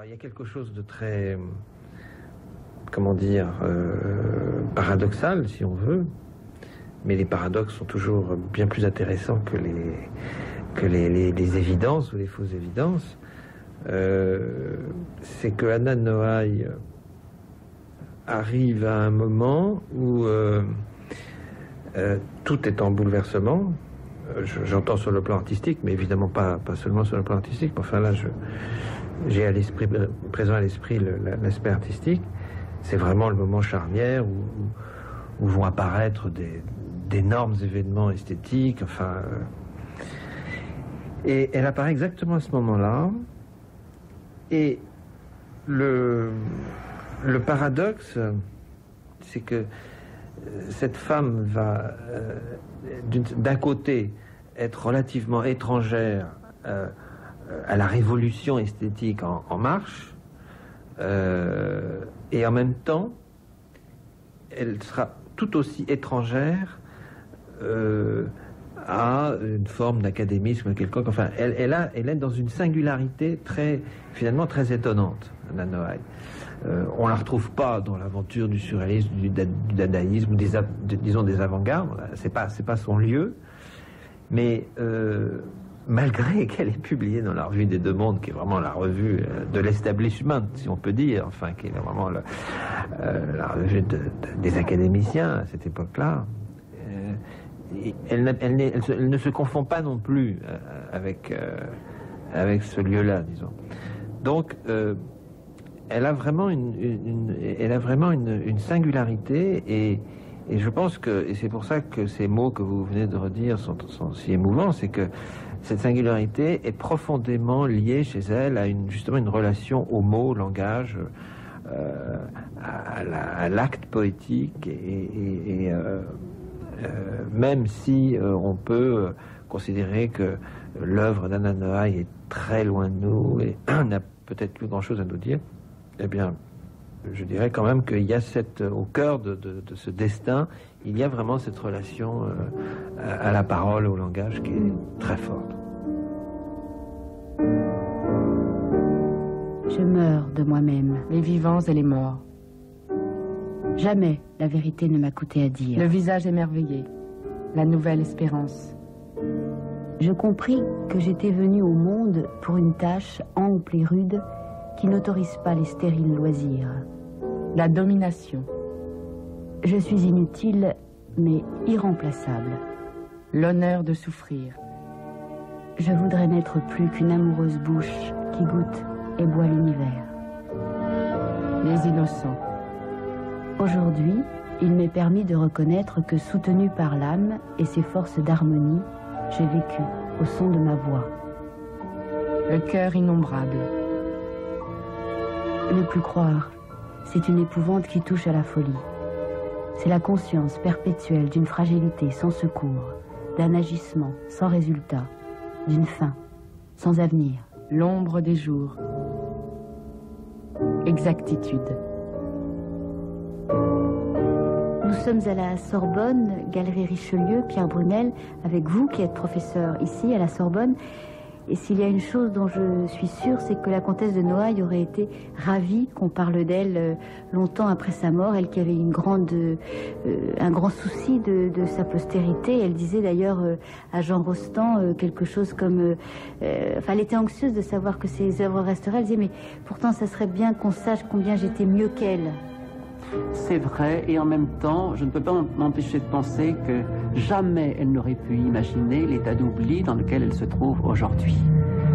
Alors il y a quelque chose de très, comment dire, paradoxal si on veut, mais les paradoxes sont toujours bien plus intéressants que les évidences ou les fausses évidences. C'est que Anna Noailles arrive à un moment où tout est en bouleversement. J'entends sur le plan artistique, mais évidemment pas seulement sur le plan artistique. Enfin là, j'ai présent à l'esprit l'aspect artistique. C'est vraiment le moment charnière où vont apparaître d'énormes événements esthétiques. Enfin, et elle apparaît exactement à ce moment-là. Et le paradoxe, c'est que cette femme va, d'un côté, être relativement étrangère à la révolution esthétique en marche, et en même temps, elle sera tout aussi étrangère à une forme d'académisme quelconque. Enfin, elle est dans une singularité finalement très étonnante, Anna Noailles. On la retrouve pas dans l'aventure du surréalisme, du dadaïsme, disons des avant-gardes. C'est pas son lieu. Mais malgré qu'elle ait publié dans la revue des Deux Mondes, qui est vraiment la revue de l'establishment, si on peut dire, enfin, qui est vraiment la revue des académiciens à cette époque-là, elle ne se confond pas non plus avec ce lieu-là, disons. Donc, elle a vraiment une singularité, et je pense que, et c'est pour ça que ces mots que vous venez de redire sont si émouvants, c'est que cette singularité est profondément liée chez elle à justement une relation au mot, au langage, à l'acte poétique, et même si on peut considérer que l'œuvre d'Anna Noailles est très loin de nous et n'a peut-être plus grand-chose à nous dire, eh bien, je dirais quand même qu'il y a au cœur de ce destin, il y a vraiment cette relation à la parole, au langage, qui est très forte. Je meurs de moi-même. Les vivants et les morts. Jamais la vérité ne m'a coûté à dire. Le visage émerveillé. La nouvelle espérance. Je compris que j'étais venue au monde pour une tâche ample et rude qui n'autorise pas les stériles loisirs. La domination. Je suis inutile, mais irremplaçable. L'honneur de souffrir. Je voudrais n'être plus qu'une amoureuse bouche qui goûte et boit l'univers. Les innocents. Aujourd'hui, il m'est permis de reconnaître que, soutenu par l'âme et ses forces d'harmonie, j'ai vécu au son de ma voix. Le cœur innombrable. Ne plus croire, c'est une épouvante qui touche à la folie. C'est la conscience perpétuelle d'une fragilité sans secours, d'un agissement sans résultat, d'une fin sans avenir. L'ombre des jours. Exactitude. Nous sommes à la Sorbonne, Galerie Richelieu, Pierre Brunel, avec vous qui êtes professeur ici à la Sorbonne. Et s'il y a une chose dont je suis sûre, c'est que la comtesse de Noailles aurait été ravie qu'on parle d'elle longtemps après sa mort. Elle qui avait un grand souci de sa postérité. Elle disait d'ailleurs à Jean Rostand quelque chose comme... elle était anxieuse de savoir que ses œuvres resteraient. Elle disait, mais pourtant ça serait bien qu'on sache combien j'étais mieux qu'elle. C'est vrai, et en même temps, je ne peux pas m'empêcher de penser que jamais elle n'aurait pu imaginer l'état d'oubli dans lequel elle se trouve aujourd'hui.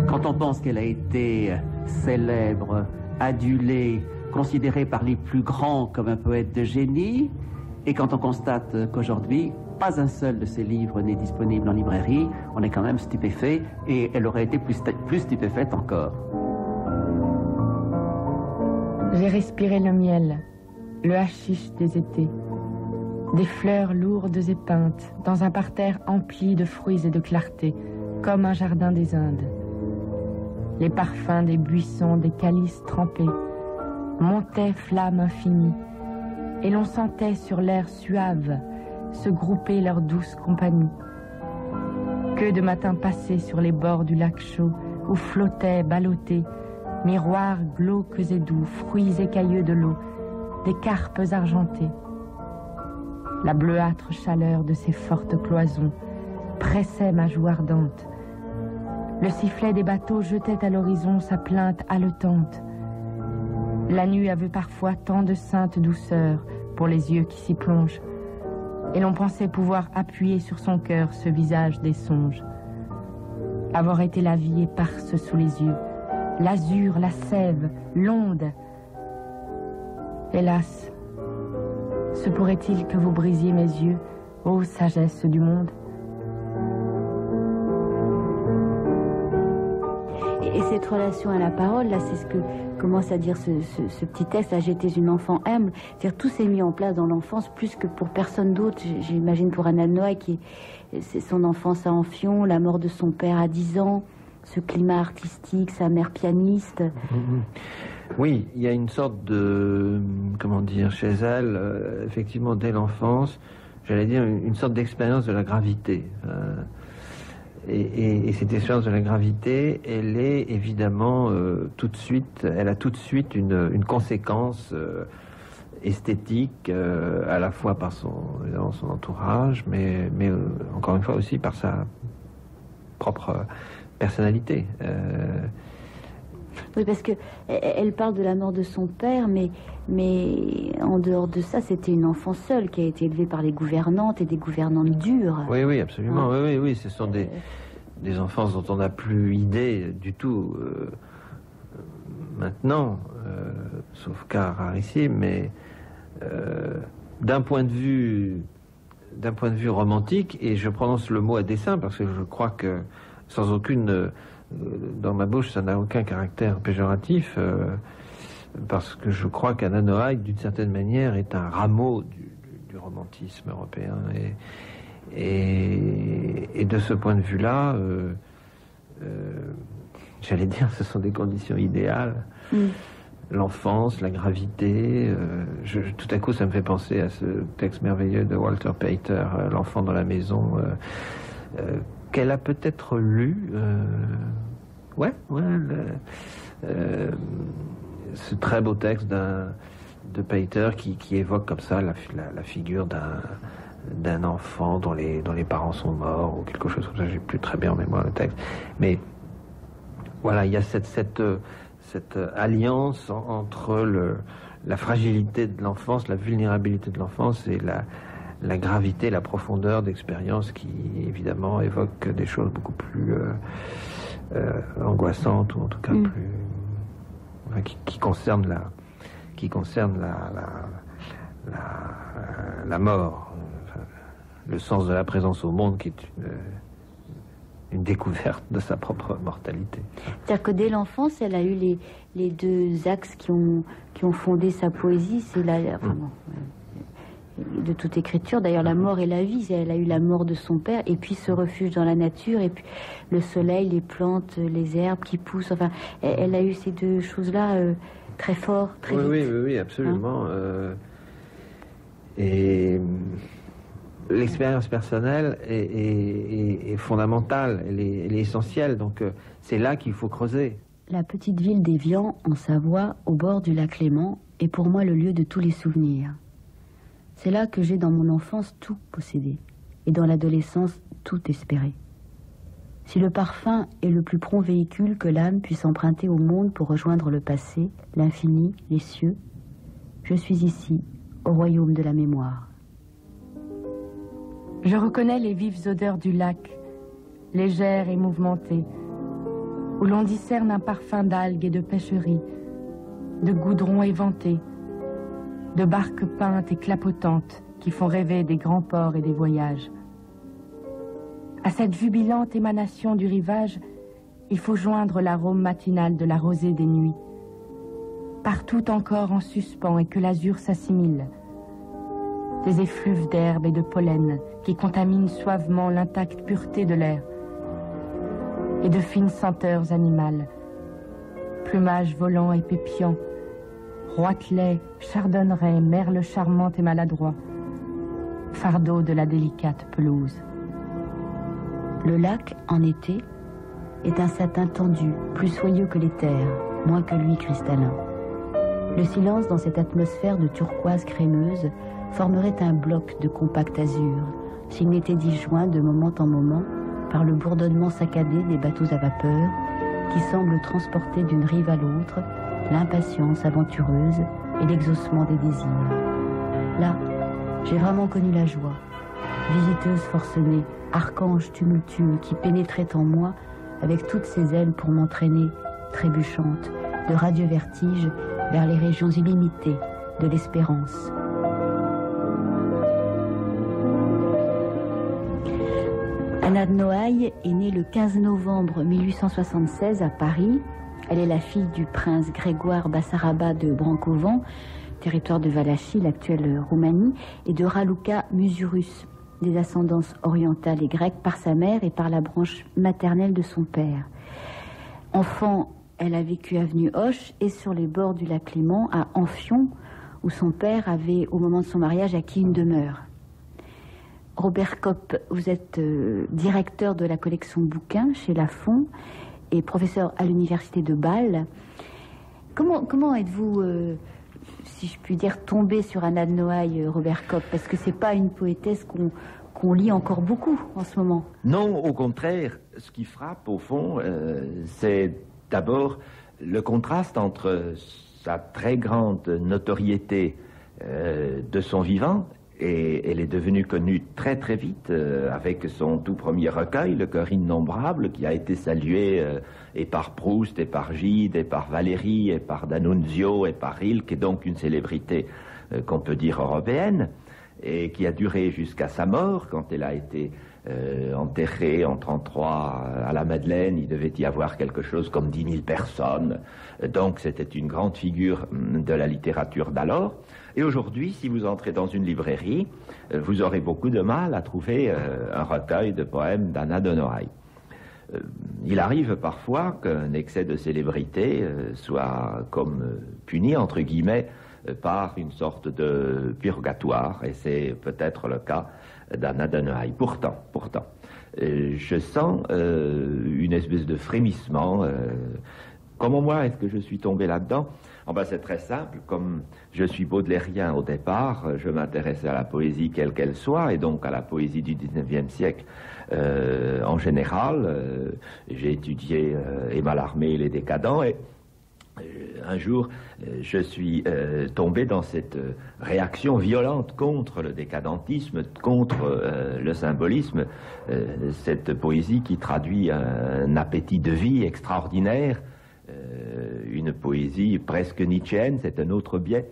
Quand on pense qu'elle a été célèbre, adulée, considérée par les plus grands comme un poète de génie, et quand on constate qu'aujourd'hui, pas un seul de ses livres n'est disponible en librairie, on est quand même stupéfait, et elle aurait été plus stupéfaite encore. J'ai respiré le miel. Le hashish des étés, des fleurs lourdes et peintes, dans un parterre empli de fruits et de clarté, comme un jardin des Indes. Les parfums des buissons, des calices trempés, montaient flamme infinie, et l'on sentait sur l'air suave se grouper leur douce compagnie. Que de matins passés sur les bords du lac chaud, où flottaient, ballottés, miroirs glauques et doux, fruits écailleux de l'eau, des carpes argentées. La bleuâtre chaleur de ces fortes cloisons pressait ma joue ardente. Le sifflet des bateaux jetait à l'horizon sa plainte haletante. La nuit avait parfois tant de sainte douceur pour les yeux qui s'y plongent, et l'on pensait pouvoir appuyer sur son cœur ce visage des songes. Avoir été la vie éparse sous les yeux, l'azur, la sève, l'onde. Hélas, se pourrait-il que vous brisiez mes yeux, ô sagesse du monde? Et cette relation à la parole, là, c'est ce que commence à dire ce petit texte, là, j'étais une enfant humble. C'est-à-dire tout s'est mis en place dans l'enfance, plus que pour personne d'autre. J'imagine pour Anna de Noailles, c'est son enfance à Amphion, la mort de son père à 10 ans, ce climat artistique, sa mère pianiste. Oui, il y a une sorte de, comment dire, chez elle, effectivement, dès l'enfance, j'allais dire une sorte d'expérience de la gravité. Et cette expérience de la gravité, elle est évidemment tout de suite, elle a tout de suite une conséquence esthétique, à la fois par son entourage, mais encore une fois aussi par sa propre personnalité. Oui, parce que elle parle de la mort de son père, mais en dehors de ça, c'était une enfant seule qui a été élevée par les gouvernantes et des gouvernantes dures. Oui, oui, absolument. Hein? Oui, ce sont des enfances dont on n'a plus idée du tout maintenant, sauf cas rarissime, mais d'un point de vue romantique, et je prononce le mot à dessein parce que je crois que sans aucune dans ma bouche, ça n'a aucun caractère péjoratif, parce que je crois qu'Anna Noailles, d'une certaine manière, est un rameau du romantisme européen. Et de ce point de vue-là, j'allais dire, ce sont des conditions idéales. L'enfance, la gravité. Tout à coup, ça me fait penser à ce texte merveilleux de Walter Pater, L'enfant dans la maison, qu'elle a peut-être lu. Ce très beau texte de Pater qui évoque comme ça la figure d'un enfant dont les parents sont morts ou quelque chose comme ça. J'ai plus très bien en mémoire le texte, mais voilà, il y a cette alliance entre la fragilité de l'enfance, la vulnérabilité de l'enfance et la gravité, la profondeur d'expérience qui évidemment évoque des choses beaucoup plus angoissantes, ou en tout cas qui concernent la mort, le sens de la présence au monde, qui est une découverte de sa propre mortalité. C'est-à-dire que dès l'enfance, elle a eu les deux axes qui ont fondé sa poésie. C'est de toute écriture, d'ailleurs, la mort et la vie. Elle a eu la mort de son père, et puis ce refuge dans la nature, et puis le soleil, les plantes, les herbes qui poussent. Enfin, elle a eu ces deux choses-là très fort, très vite. Oui, absolument. Et l'expérience personnelle est fondamentale, elle est essentielle. Donc c'est là qu'il faut creuser. La petite ville d'Évian, en Savoie, au bord du lac Léman, est pour moi le lieu de tous les souvenirs. C'est là que j'ai dans mon enfance tout possédé, et dans l'adolescence tout espéré. Si le parfum est le plus prompt véhicule que l'âme puisse emprunter au monde pour rejoindre le passé, l'infini, les cieux, je suis ici, au royaume de la mémoire. Je reconnais les vives odeurs du lac, légères et mouvementées, où l'on discerne un parfum d'algues et de pêcheries, de goudron éventé, de barques peintes et clapotantes qui font rêver des grands ports et des voyages. À cette jubilante émanation du rivage, il faut joindre l'arôme matinal de la rosée des nuits. Partout encore en suspens et que l'azur s'assimile. Des effluves d'herbe et de pollen qui contaminent suavement l'intacte pureté de l'air. Et de fines senteurs animales. Plumage volant et pépiant. Roitelet, chardonneret, merle charmant et maladroit. Fardeau de la délicate pelouse. Le lac, en été, est un satin tendu, plus soyeux que les terres. moins que lui cristallin. Le silence dans cette atmosphère de turquoise crémeuse formerait un bloc de compact azur, s'il n'était disjoint de moment en moment par le bourdonnement saccadé des bateaux à vapeur qui semblent transporter d'une rive à l'autre l'impatience aventureuse et l'exaucement des désirs. Là, j'ai vraiment connu la joie, visiteuse forcenée, archange tumultueux qui pénétrait en moi avec toutes ses ailes pour m'entraîner, trébuchante, de radieux vertiges vers les régions illimitées de l'espérance. Anna de Noailles est née le 15 novembre 1876 à Paris. Elle est la fille du prince Grégoire Bassaraba de Brancovan, territoire de Valachie, l'actuelle Roumanie, et de Raluca Musurus, des ascendances orientales et grecques par sa mère et par la branche maternelle de son père. Enfant, elle a vécu avenue Hoche et sur les bords du lac Léman à Amphion, où son père avait, au moment de son mariage, acquis une demeure. Robert Kopp, vous êtes directeur de la collection bouquins chez Lafon et professeur à l'université de Bâle. Comment êtes-vous, si je puis dire, tombé sur Anna de Noailles, Robert Kopp? Parce que c'est pas une poétesse qu'on lit encore beaucoup en ce moment. Non, au contraire, ce qui frappe au fond, c'est d'abord le contraste entre sa très grande notoriété de son vivant, et elle est devenue connue très très vite avec son tout premier recueil, Le cœur innombrable, qui a été salué et par Proust, et par Gide, et par Valéry, et par D'Annunzio, et par Rilke, et donc une célébrité qu'on peut dire européenne, et qui a duré jusqu'à sa mort, quand elle a été enterrée en 1933 à la Madeleine. Il devait y avoir quelque chose comme 10 000 personnes, donc c'était une grande figure de la littérature d'alors. Et aujourd'hui, si vous entrez dans une librairie, vous aurez beaucoup de mal à trouver un recueil de poèmes d'Anna de Noailles. Il arrive parfois qu'un excès de célébrité soit comme puni, entre guillemets, par une sorte de purgatoire, et c'est peut-être le cas d'Anna de Noailles. Pourtant, je sens une espèce de frémissement. Comment moi est-ce que je suis tombé là-dedans? C'est très simple. Comme je suis baudelairien au départ, je m'intéressais à la poésie quelle qu'elle soit, et donc à la poésie du 19e siècle en général. J'ai étudié Aimé Mallarmé et les décadents, et un jour, je suis tombé dans cette réaction violente contre le décadentisme, contre le symbolisme, cette poésie qui traduit un appétit de vie extraordinaire, une poésie presque nietzschéenne. C'est un autre biais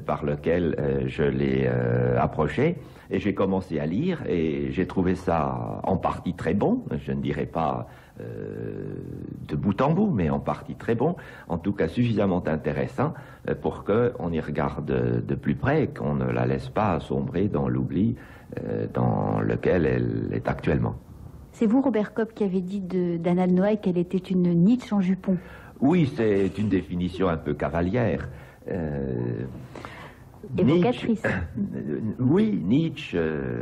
par lequel je l'ai approché, et j'ai commencé à lire, et j'ai trouvé ça en partie très bon, je ne dirais pas de bout en bout, mais en partie très bon, en tout cas suffisamment intéressant pour qu'on y regarde de plus près, et qu'on ne la laisse pas sombrer dans l'oubli dans lequel elle est actuellement. C'est vous, Robert Kopp, qui avez dit d'Anna de Noailles qu'elle était une Nietzsche en jupon. Oui, c'est une définition un peu cavalière. Évocatrice. Oui, Nietzsche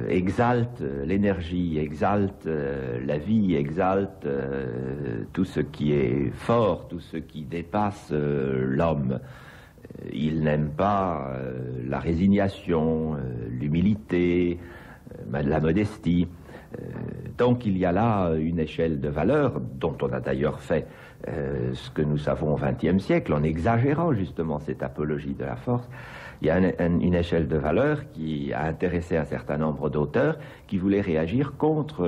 exalte l'énergie, exalte la vie, exalte tout ce qui est fort, tout ce qui dépasse l'homme. Il n'aime pas la résignation, l'humilité, la modestie. Donc il y a là une échelle de valeurs dont on a d'ailleurs fait ce que nous savons au XXe siècle, en exagérant justement cette apologie de la force. Il y a une échelle de valeurs qui a intéressé un certain nombre d'auteurs qui voulaient réagir contre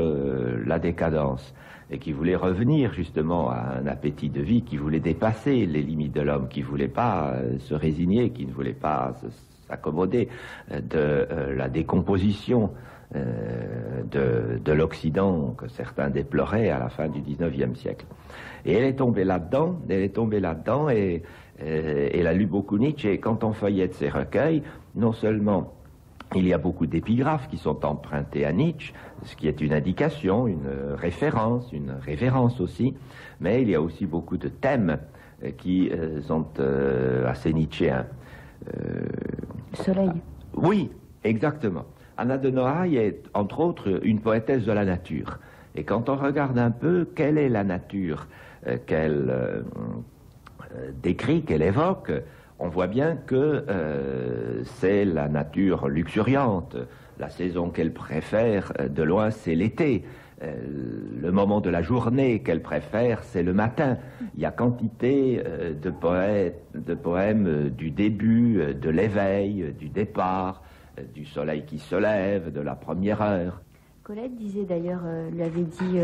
la décadence et qui voulaient revenir justement à un appétit de vie, qui voulait dépasser les limites de l'homme, qui ne voulait pas se résigner, qui ne voulait pas s'accommoder de la décomposition de l'Occident que certains déploraient à la fin du XIXe siècle. Et elle est tombée là-dedans, et elle a lu beaucoup Nietzsche, et quand on feuillette ses recueils, non seulement il y a beaucoup d'épigraphes qui sont empruntées à Nietzsche, ce qui est une indication, une référence, une révérence aussi, mais il y a aussi beaucoup de thèmes qui sont assez nietzschéens. Soleil. Oui, exactement. Anna de Noailles est, entre autres, une poétesse de la nature. Et quand on regarde un peu, quelle est la nature qu'elle décrit, qu'elle évoque, on voit bien que c'est la nature luxuriante. La saison qu'elle préfère, de loin, c'est l'été. Le moment de la journée qu'elle préfère, c'est le matin. Il y a quantité de poèmes du début, de l'éveil, du départ, du soleil qui se lève, de la première heure. Colette disait d'ailleurs, lui avait dit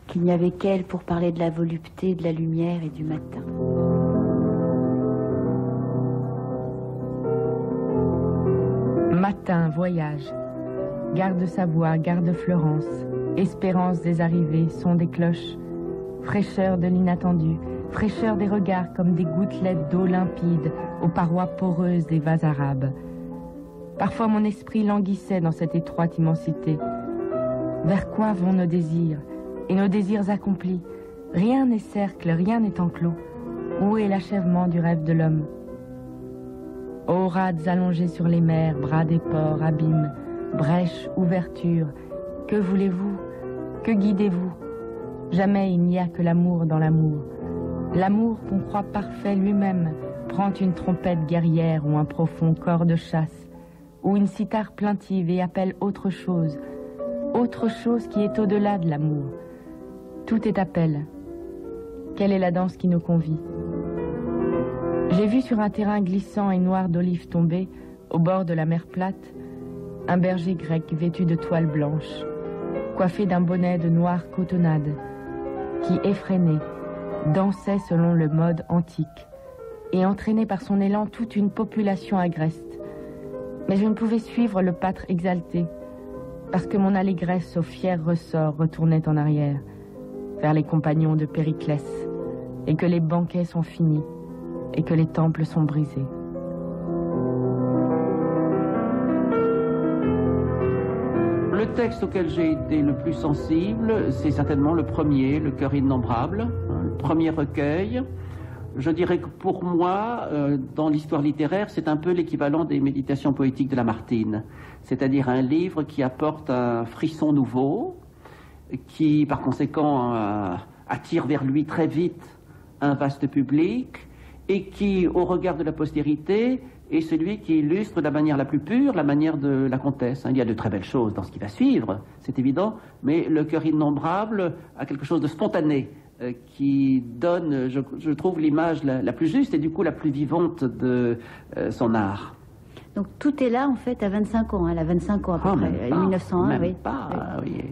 qu'il n'y avait qu'elle pour parler de la volupté, de la lumière et du matin. Matin, voyage. Gare de Savoie, gare de Florence. Espérance des arrivées, son des cloches. Fraîcheur de l'inattendu. Fraîcheur des regards comme des gouttelettes d'eau limpide aux parois poreuses des vases arabes. Parfois mon esprit languissait dans cette étroite immensité. Vers quoi vont nos désirs? Et nos désirs accomplis? Rien n'est cercle, rien n'est enclos. Où est l'achèvement du rêve de l'homme? Ô rades allongés sur les mers, bras des ports, abîmes, brèches, ouvertures, que voulez-vous? Que guidez-vous? Jamais il n'y a que l'amour dans l'amour. L'amour qu'on croit parfait lui-même prend une trompette guerrière ou un profond corps de chasse, ou une cithare plaintive et appelle autre chose qui est au-delà de l'amour. Tout est appel. Quelle est la danse qui nous convie? J'ai vu sur un terrain glissant et noir d'olives tombées, au bord de la mer plate, un berger grec vêtu de toile blanche, coiffé d'un bonnet de noire cotonnade, qui, effréné, dansait selon le mode antique, et entraînait par son élan toute une population agreste. Mais je ne pouvais suivre le pâtre exalté, parce que mon allégresse au fier ressort retournait en arrière, vers les compagnons de Périclès, et que les banquets sont finis, et que les temples sont brisés. Le texte auquel j'ai été le plus sensible, c'est certainement le premier, Le cœur innombrable, le premier recueil. Je dirais que pour moi, dans l'histoire littéraire, c'est un peu l'équivalent des méditations poétiques de Lamartine, c'est-à-dire un livre qui apporte un frisson nouveau, qui par conséquent attire vers lui très vite un vaste public, et qui, au regard de la postérité, est celui qui illustre de la manière la plus pure la manière de la comtesse. Il y a de très belles choses dans ce qui va suivre, c'est évident, mais Le cœur innombrable a quelque chose de spontané, qui donne, je trouve, l'image la plus juste et du coup la plus vivante de son art. Donc tout est là en fait à 25 ans, elle a 25 ans à peu près, 1901, même oui. Pas, oui.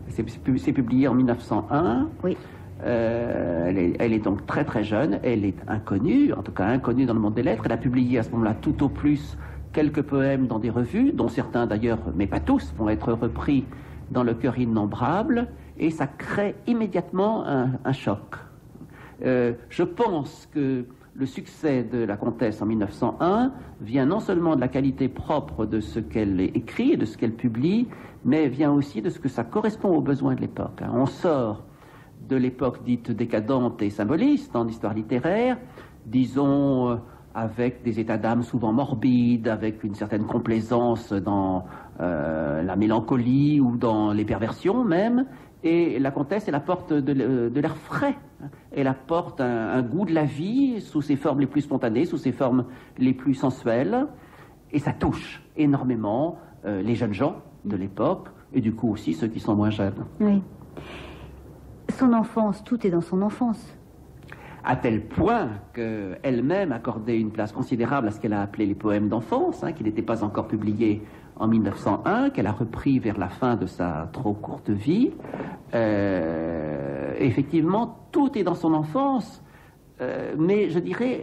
C'est publié en 1901. Oui. Elle est donc très très jeune, elle est inconnue, en tout cas inconnue dans le monde des lettres. Elle a publié à ce moment-là tout au plus quelques poèmes dans des revues, dont certains d'ailleurs, mais pas tous, vont être repris dans Le cœur innombrable, et ça crée immédiatement un choc. Je pense que le succès de la comtesse en 1901 vient non seulement de la qualité propre de ce qu'elle écrit et de ce qu'elle publie, mais vient aussi de ce que ça correspond aux besoins de l'époque. On sort de l'époque dite décadente et symboliste en histoire littéraire, disons avec des états d'âme souvent morbides, avec une certaine complaisance dans la mélancolie ou dans les perversions même, et la comtesse, elle apporte de l'air frais, elle apporte un goût de la vie sous ses formes les plus spontanées, sous ses formes les plus sensuelles, et ça touche énormément les jeunes gens de l'époque, et du coup aussi ceux qui sont moins jeunes. Oui. Son enfance, tout est dans son enfance. À tel point qu'elle-même accordait une place considérable à ce qu'elle a appelé les poèmes d'enfance, qui n'étaient pas encore publiés en 1901, qu'elle a repris vers la fin de sa trop courte vie. Effectivement, tout est dans son enfance, mais je dirais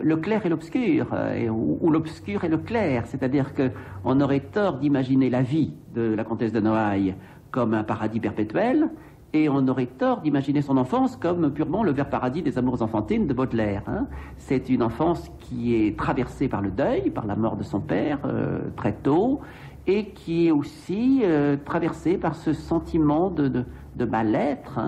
le clair et l'obscur, ou l'obscur et le clair, c'est-à-dire qu'on aurait tort d'imaginer la vie de la comtesse de Noailles comme un paradis perpétuel, et on aurait tort d'imaginer son enfance comme purement le vert paradis des amours enfantines de Baudelaire. C'est une enfance qui est traversée par le deuil, par la mort de son père très tôt, et qui est aussi traversée par ce sentiment de mal-être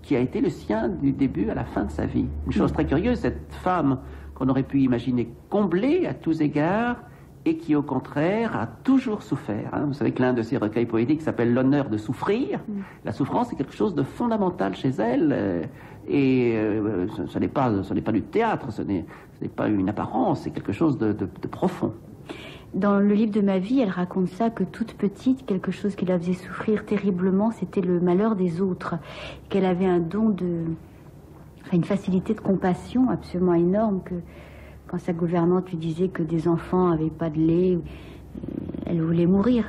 qui a été le sien du début à la fin de sa vie. Une chose très curieuse, cette femme qu'on aurait pu imaginer comblée à tous égards et qui, au contraire, a toujours souffert. Hein. Vous savez que l'un de ses recueils poétiques s'appelle « L'honneur de souffrir ». La souffrance est quelque chose de fondamental chez elle, ce n'est pas du théâtre, ce n'est pas une apparence, c'est quelque chose de profond. Dans le livre de ma vie, elle raconte ça, que toute petite, quelque chose qui la faisait souffrir terriblement, c'était le malheur des autres. Qu'elle avait un don une facilité de compassion absolument énorme, que quand sa gouvernante lui disait que des enfants n'avaient pas de lait, elle voulait mourir.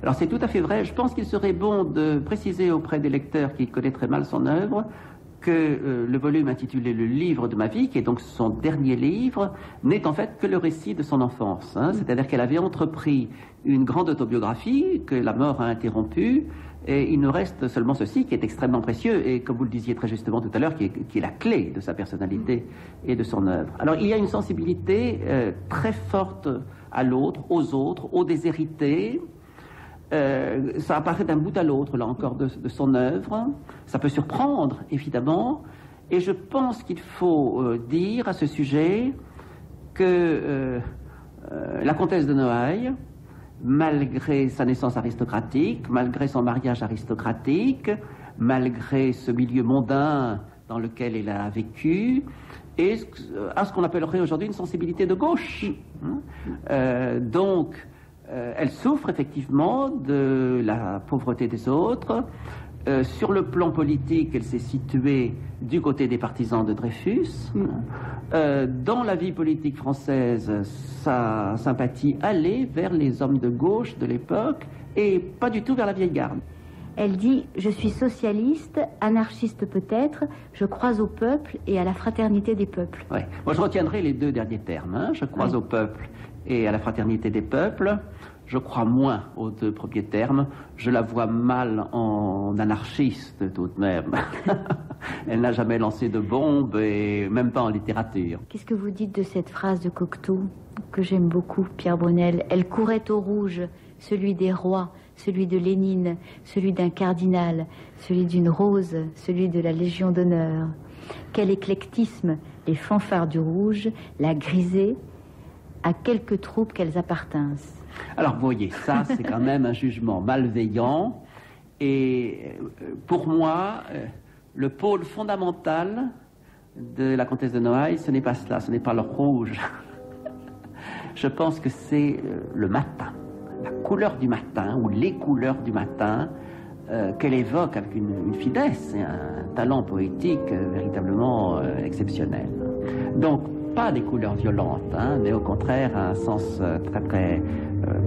Alors c'est tout à fait vrai. Je pense qu'il serait bon de préciser auprès des lecteurs qui connaîtraient mal son œuvre que le volume intitulé « Le livre de ma vie », qui est donc son dernier livre, n'est en fait que le récit de son enfance. Hein. C'est-à-dire qu'elle avait entrepris une grande autobiographie que la mort a interrompue, et il nous reste seulement ceci qui est extrêmement précieux, et comme vous le disiez très justement tout à l'heure, qui est la clé de sa personnalité et de son œuvre. Alors il y a une sensibilité très forte à l'autre, aux déshérités. Ça apparaît d'un bout à l'autre, là encore, de son œuvre. Ça peut surprendre, évidemment. Et je pense qu'il faut dire à ce sujet que la comtesse de Noailles, malgré sa naissance aristocratique, malgré son mariage aristocratique, malgré ce milieu mondain dans lequel elle a vécu, et à ce qu'on appellerait aujourd'hui une sensibilité de gauche. Donc, elle souffre effectivement de la pauvreté des autres. Sur le plan politique, elle s'est située du côté des partisans de Dreyfus. Dans la vie politique française, sa sympathie allait vers les hommes de gauche de l'époque et pas du tout vers la vieille garde. Elle dit « Je suis socialiste, anarchiste peut-être, je crois au peuple et à la fraternité des peuples. » Ouais. Moi, je retiendrai les deux derniers termes. Hein. Je crois au peuple et à la fraternité des peuples. Je crois moins aux deux premiers termes. Je la vois mal en anarchiste, tout de même. Elle n'a jamais lancé de bombe, et même pas en littérature. Qu'est-ce que vous dites de cette phrase de Cocteau, que j'aime beaucoup, Pierre Brunel? Elle courait au rouge, celui des rois, celui de Lénine, celui d'un cardinal, celui d'une rose, celui de la Légion d'honneur. Quel éclectisme, les fanfares du rouge, la grisée, à quelques troupes qu'elles appartinssent. Alors, vous voyez, ça, c'est quand même un jugement malveillant. Et pour moi, le pôle fondamental de la comtesse de Noailles, ce n'est pas cela, ce n'est pas le rouge. Je pense que c'est le matin, la couleur du matin, ou les couleurs du matin, qu'elle évoque avec une finesse et un talent poétique véritablement exceptionnel. Donc, pas des couleurs violentes, hein, mais au contraire un sens très très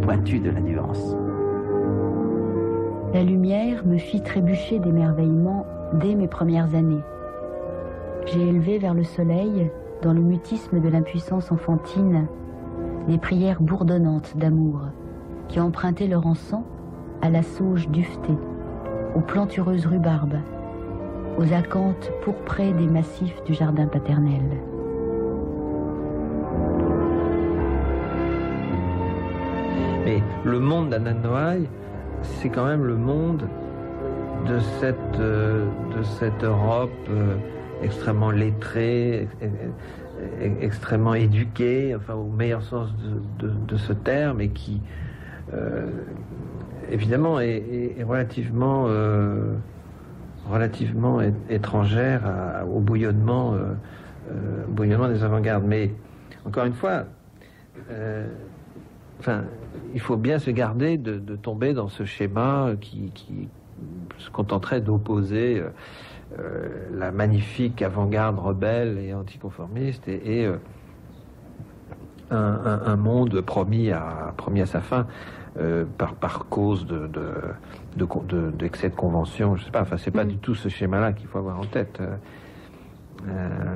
pointu de la nuance. La lumière me fit trébucher d'émerveillement dès mes premières années. J'ai élevé vers le soleil, dans le mutisme de l'impuissance enfantine, des prières bourdonnantes d'amour, qui empruntaient leur encens à la sauge duvetée, aux plantureuses rhubarbes, aux acanthes pourprées des massifs du jardin paternel. Mais le monde d'Anna de Noailles, c'est quand même le monde de cette Europe extrêmement lettrée, extrêmement éduquée, enfin au meilleur sens de ce terme, et qui évidemment est relativement étrangère au bouillonnement des avant-gardes. Mais encore une fois, il faut bien se garder de tomber dans ce schéma qui se contenterait d'opposer la magnifique avant-garde rebelle et anticonformiste et un monde promis à sa fin par cause d'excès de convention. Je sais pas. Enfin, c'est pas du tout ce schéma-là qu'il faut avoir en tête.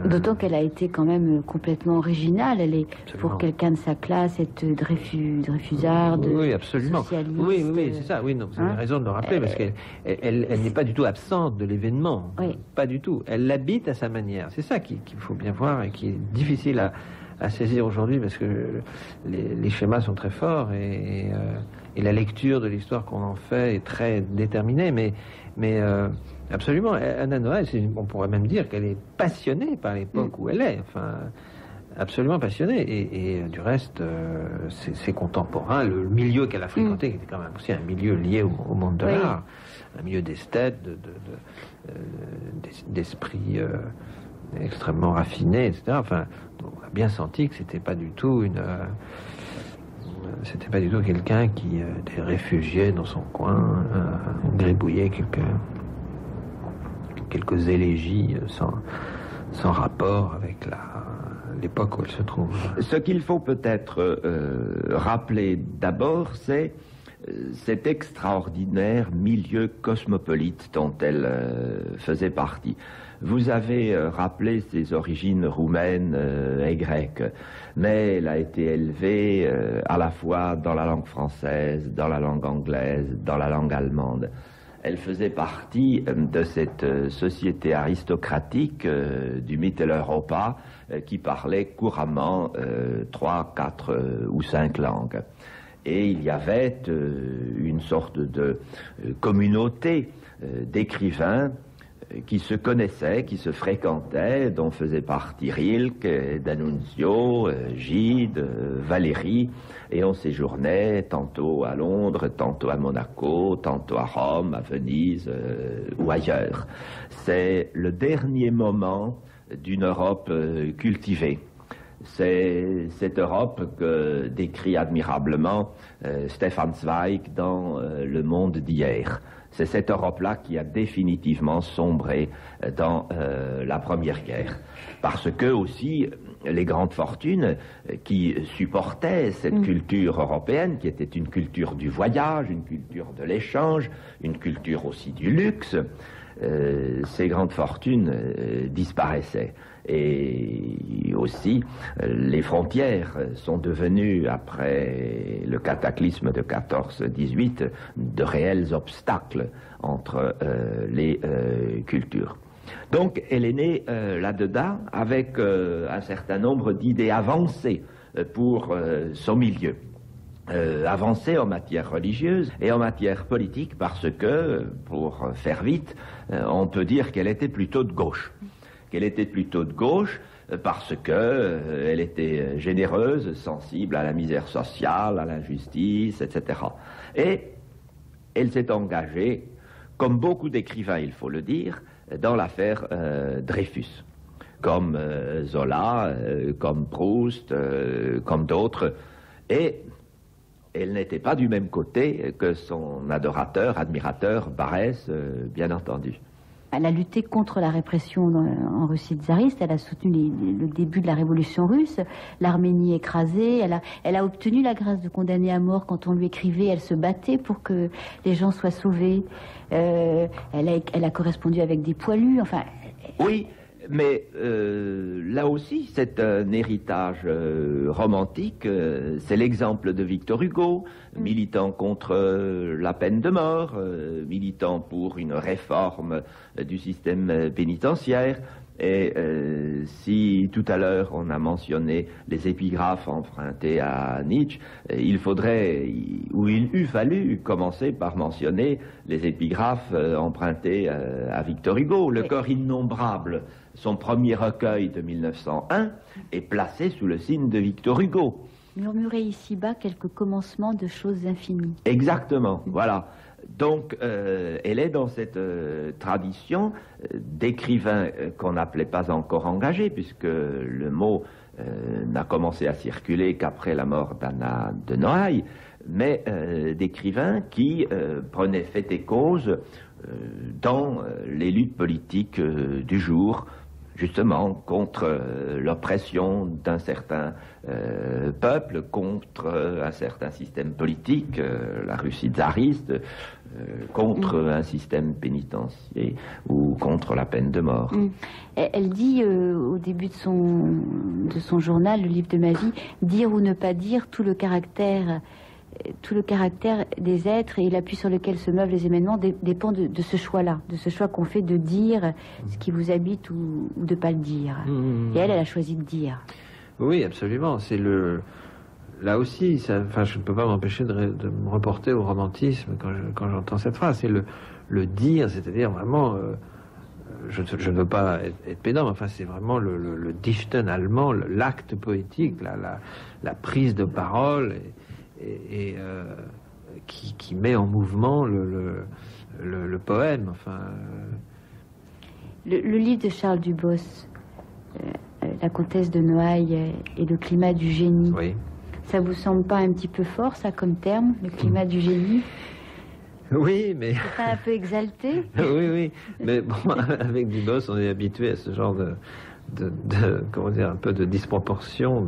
D'autant qu'elle a été quand même complètement originale. Elle est, absolument. Pour quelqu'un de sa classe, être dreyfusarde, oui, absolument. socialiste. Oui, c'est ça. Oui, non, vous avez raison de le rappeler, parce qu'elle n'est pas du tout absente de l'événement. Oui. Pas du tout. Elle l'habite à sa manière. C'est ça qu'il faut bien voir et qui est difficile à saisir aujourd'hui, parce que les schémas sont très forts et la lecture de l'histoire qu'on en fait est très déterminée. Mais absolument, Anna Noailles, on pourrait même dire qu'elle est passionnée par l'époque où elle est. Enfin, absolument passionné. Et du reste, ses contemporains, le milieu qu'elle a fréquenté, qui était quand même aussi un milieu lié au monde de l'art, un milieu d'esthètes, d'esprit extrêmement raffiné, etc. Enfin, on a bien senti que c'était pas du tout quelqu'un qui était réfugié dans son coin, gribouillait quelques élégies sans rapport avec l'époque où elle se trouve. Ce qu'il faut peut-être rappeler d'abord, c'est cet extraordinaire milieu cosmopolite dont elle faisait partie. Vous avez rappelé ses origines roumaines et grecques, mais elle a été élevée à la fois dans la langue française, dans la langue anglaise, dans la langue allemande. Elle faisait partie de cette société aristocratique du Mitteleuropa qui parlait couramment 3, 4 ou 5 langues. Et il y avait une sorte de communauté d'écrivains qui se connaissaient, qui se fréquentaient, dont faisaient partie Rilke, D'Annunzio, Gide, Valéry, et on séjournait tantôt à Londres, tantôt à Monaco, tantôt à Rome, à Venise ou ailleurs. C'est le dernier moment d'une Europe cultivée. C'est cette Europe que décrit admirablement Stefan Zweig dans Le Monde d'hier. C'est cette Europe-là qui a définitivement sombré dans la Première Guerre. Parce que aussi, les grandes fortunes qui supportaient cette culture européenne, qui était une culture du voyage, une culture de l'échange, une culture aussi du luxe, ces grandes fortunes disparaissaient. Et aussi, les frontières sont devenues, après le cataclysme de 14-18, de réels obstacles entre les cultures. Donc, elle est née là-dedans avec un certain nombre d'idées avancées pour son milieu. Avancée en matière religieuse et en matière politique parce que, pour faire vite, on peut dire qu'elle était plutôt de gauche. Qu'elle était plutôt de gauche parce que elle était généreuse, sensible à la misère sociale, à l'injustice, etc. Et elle s'est engagée, comme beaucoup d'écrivains, il faut le dire, dans l'affaire Dreyfus. Comme Zola, comme Proust, comme d'autres. Et elle n'était pas du même côté que son adorateur, admirateur, Barrès, bien entendu. Elle a lutté contre la répression en Russie tsariste, elle a soutenu le début de la révolution russe, l'Arménie écrasée, elle a obtenu la grâce de condamner à mort quand on lui écrivait, elle se battait pour que les gens soient sauvés, elle a correspondu avec des poilus, enfin... Oui, mais là aussi, c'est un héritage romantique. C'est l'exemple de Victor Hugo, militant contre la peine de mort, militant pour une réforme du système pénitentiaire. Et si tout à l'heure on a mentionné les épigraphes empruntées à Nietzsche, il eût fallu commencer par mentionner les épigraphes empruntées à Victor Hugo. Le corps innombrable, son premier recueil de 1901, est placé sous le signe de Victor Hugo. Murmurer ici-bas quelques commencements de choses infinies. Exactement, voilà. Donc, elle est dans cette tradition d'écrivains qu'on n'appelait pas encore engagés, puisque le mot n'a commencé à circuler qu'après la mort d'Anna de Noailles, mais d'écrivains qui prenaient fait et cause dans les luttes politiques du jour, justement contre l'oppression d'un certain peuple, contre un certain système politique, la Russie tsariste, contre un système pénitentiaire ou contre la peine de mort. Elle dit au début de son journal, le livre de ma vie, dire ou ne pas dire, tout le caractère des êtres et l'appui sur lequel se meuvent les événements dépend de ce choix-là, de ce choix qu'on fait de dire ce qui vous habite ou de pas le dire. Et elle a choisi de dire. Oui, absolument. C'est là aussi, je ne peux pas m'empêcher de me reporter au romantisme quand j'entends cette phrase. C'est le dire, c'est-à-dire vraiment je ne veux pas être pédant, mais enfin, c'est vraiment le Dichten allemand, l'acte poétique, la prise de parole, qui met en mouvement le poème. Enfin, le livre de Charles Dubos, La comtesse de Noailles et le climat du génie, oui. Ça vous semble pas un petit peu fort, ça, comme terme, le climat du génie? Oui, mais... C'est pas un peu exalté? Oui, mais bon, avec Dubos, on est habitué à ce genre comment dire, un peu de disproportion.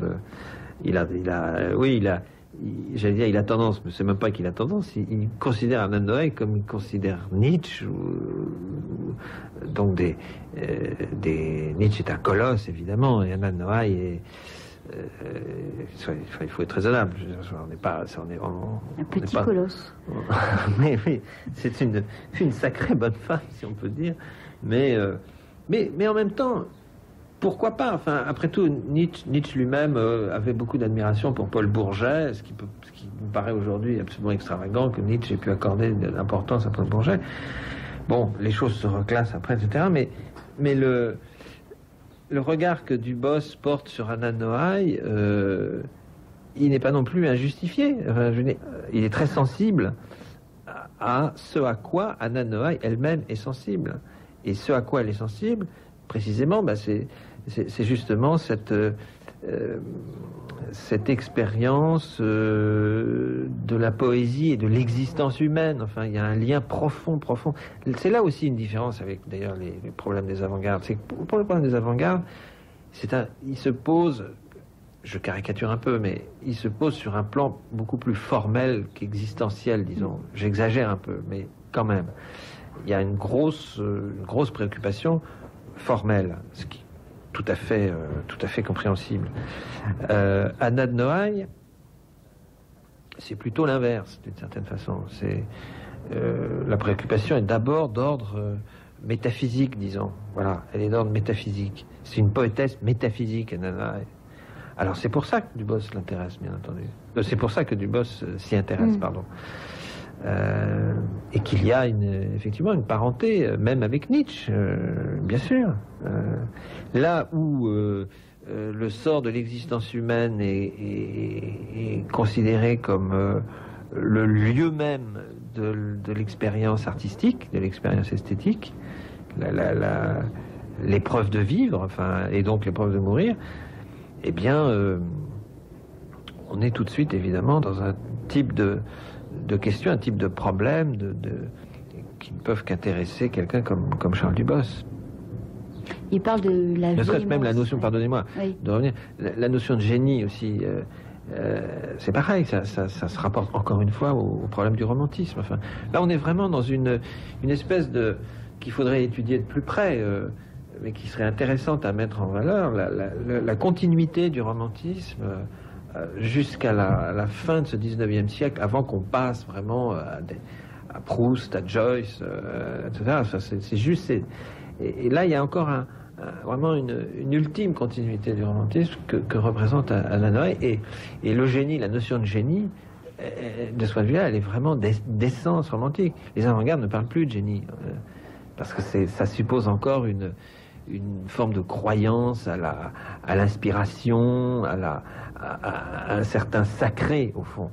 J'allais dire, il a tendance, mais c'est même pas qu'il a tendance, il considère Anna Noailles comme il considère Nietzsche, donc Nietzsche est un colosse, évidemment, et Anna Noailles est... il faut être raisonnable. Un petit colosse. Mais oui, c'est une sacrée bonne femme, si on peut dire. Mais en même temps, pourquoi pas? Enfin, après tout, Nietzsche lui-même avait beaucoup d'admiration pour Paul Bourget, ce qui me paraît aujourd'hui absolument extravagant que Nietzsche ait pu accorder de l'importance à Paul Bourget. Bon, les choses se reclassent après, etc. Mais le regard que Dubos porte sur Anna Noailles, il n'est pas non plus injustifié. Enfin, il est très sensible à ce à quoi Anna Noailles elle-même est sensible. Et ce à quoi elle est sensible, précisément, c'est justement cette expérience de la poésie et de l'existence humaine. Enfin, il y a un lien profond. C'est là aussi une différence avec, d'ailleurs, les problèmes des avant-gardes. C'est que pour le problème des avant-gardes, il se pose, je caricature un peu, mais il se pose sur un plan beaucoup plus formel qu'existentiel, disons. J'exagère un peu, mais quand même. Il y a une grosse préoccupation formelle, ce qui est tout à fait compréhensible. Anna de Noailles, c'est plutôt l'inverse, d'une certaine façon. La préoccupation est d'abord d'ordre métaphysique, disons. Voilà, elle est d'ordre métaphysique. C'est une poétesse métaphysique, Anna de Noailles. Alors c'est pour ça que Dubos l'intéresse, bien entendu. C'est pour ça que Dubos s'y intéresse, pardon. Et qu'il y a effectivement une parenté, même avec Nietzsche, bien sûr. Là où le sort de l'existence humaine est considéré comme le lieu même de l'expérience artistique, de l'expérience esthétique, l'épreuve de vivre, enfin, et donc l'épreuve de mourir, eh bien, on est tout de suite, évidemment, dans un type de questions, un type de problème qui ne peuvent qu'intéresser quelqu'un comme Charles Dubos. Il parle de la ne serait-ce même la notion, pardonnez-moi, oui. de revenir, la notion de génie aussi, c'est pareil, ça se rapporte encore une fois au problème du romantisme. Enfin, là, on est vraiment dans une espèce qu'il faudrait étudier de plus près, mais qui serait intéressante à mettre en valeur, la continuité du romantisme jusqu'à la fin de ce 19e siècle, avant qu'on passe vraiment à Proust, à Joyce, etc. C'est juste... Et là, il y a encore vraiment une ultime continuité du romantisme que représente Anna Noailles. Et le génie, la notion de génie, de ce point de vue-là, elle est vraiment d'essence romantique. Les avant-gardes ne parlent plus de génie, parce que ça suppose encore une forme de croyance à l'inspiration, à un certain sacré, au fond,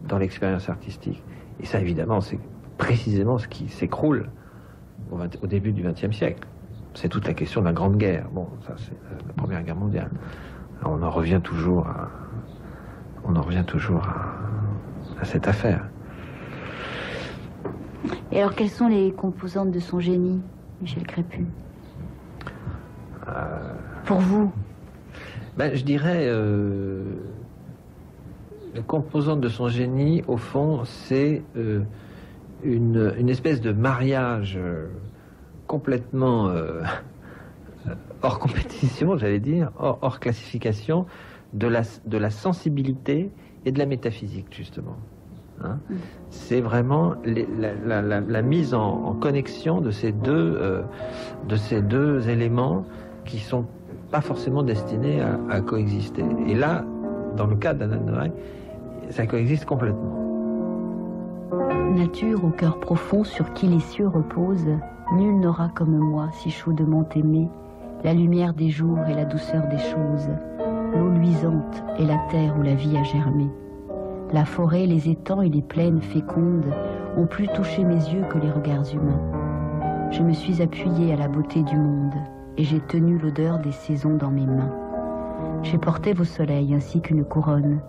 dans l'expérience artistique. Et ça, évidemment, c'est précisément ce qui s'écroule au début du XXe siècle. C'est toute la question de la Grande Guerre. Bon, ça, c'est la Première Guerre mondiale. Alors, on en revient toujours à cette affaire. Et alors, quelles sont les composantes de son génie, Michel Crépu, pour vous? Je dirais, les composantes de son génie, au fond, c'est une espèce de mariage complètement hors compétition, j'allais dire, hors classification, de la sensibilité et de la métaphysique, justement. Hein, c'est vraiment la mise en connexion de ces deux éléments qui sont pas forcément destinés à coexister. Et là, dans le cas d'Anna de Noailles, ça coexiste complètement. nature au cœur profond sur qui les cieux reposent, nul n'aura comme moi, si chaudement aimé, la lumière des jours et la douceur des choses, l'eau luisante et la terre où la vie a germé. La forêt, les étangs et les plaines fécondes ont plus touché mes yeux que les regards humains. Je me suis appuyée à la beauté du monde et j'ai tenu l'odeur des saisons dans mes mains. J'ai porté vos soleils ainsi qu'une couronne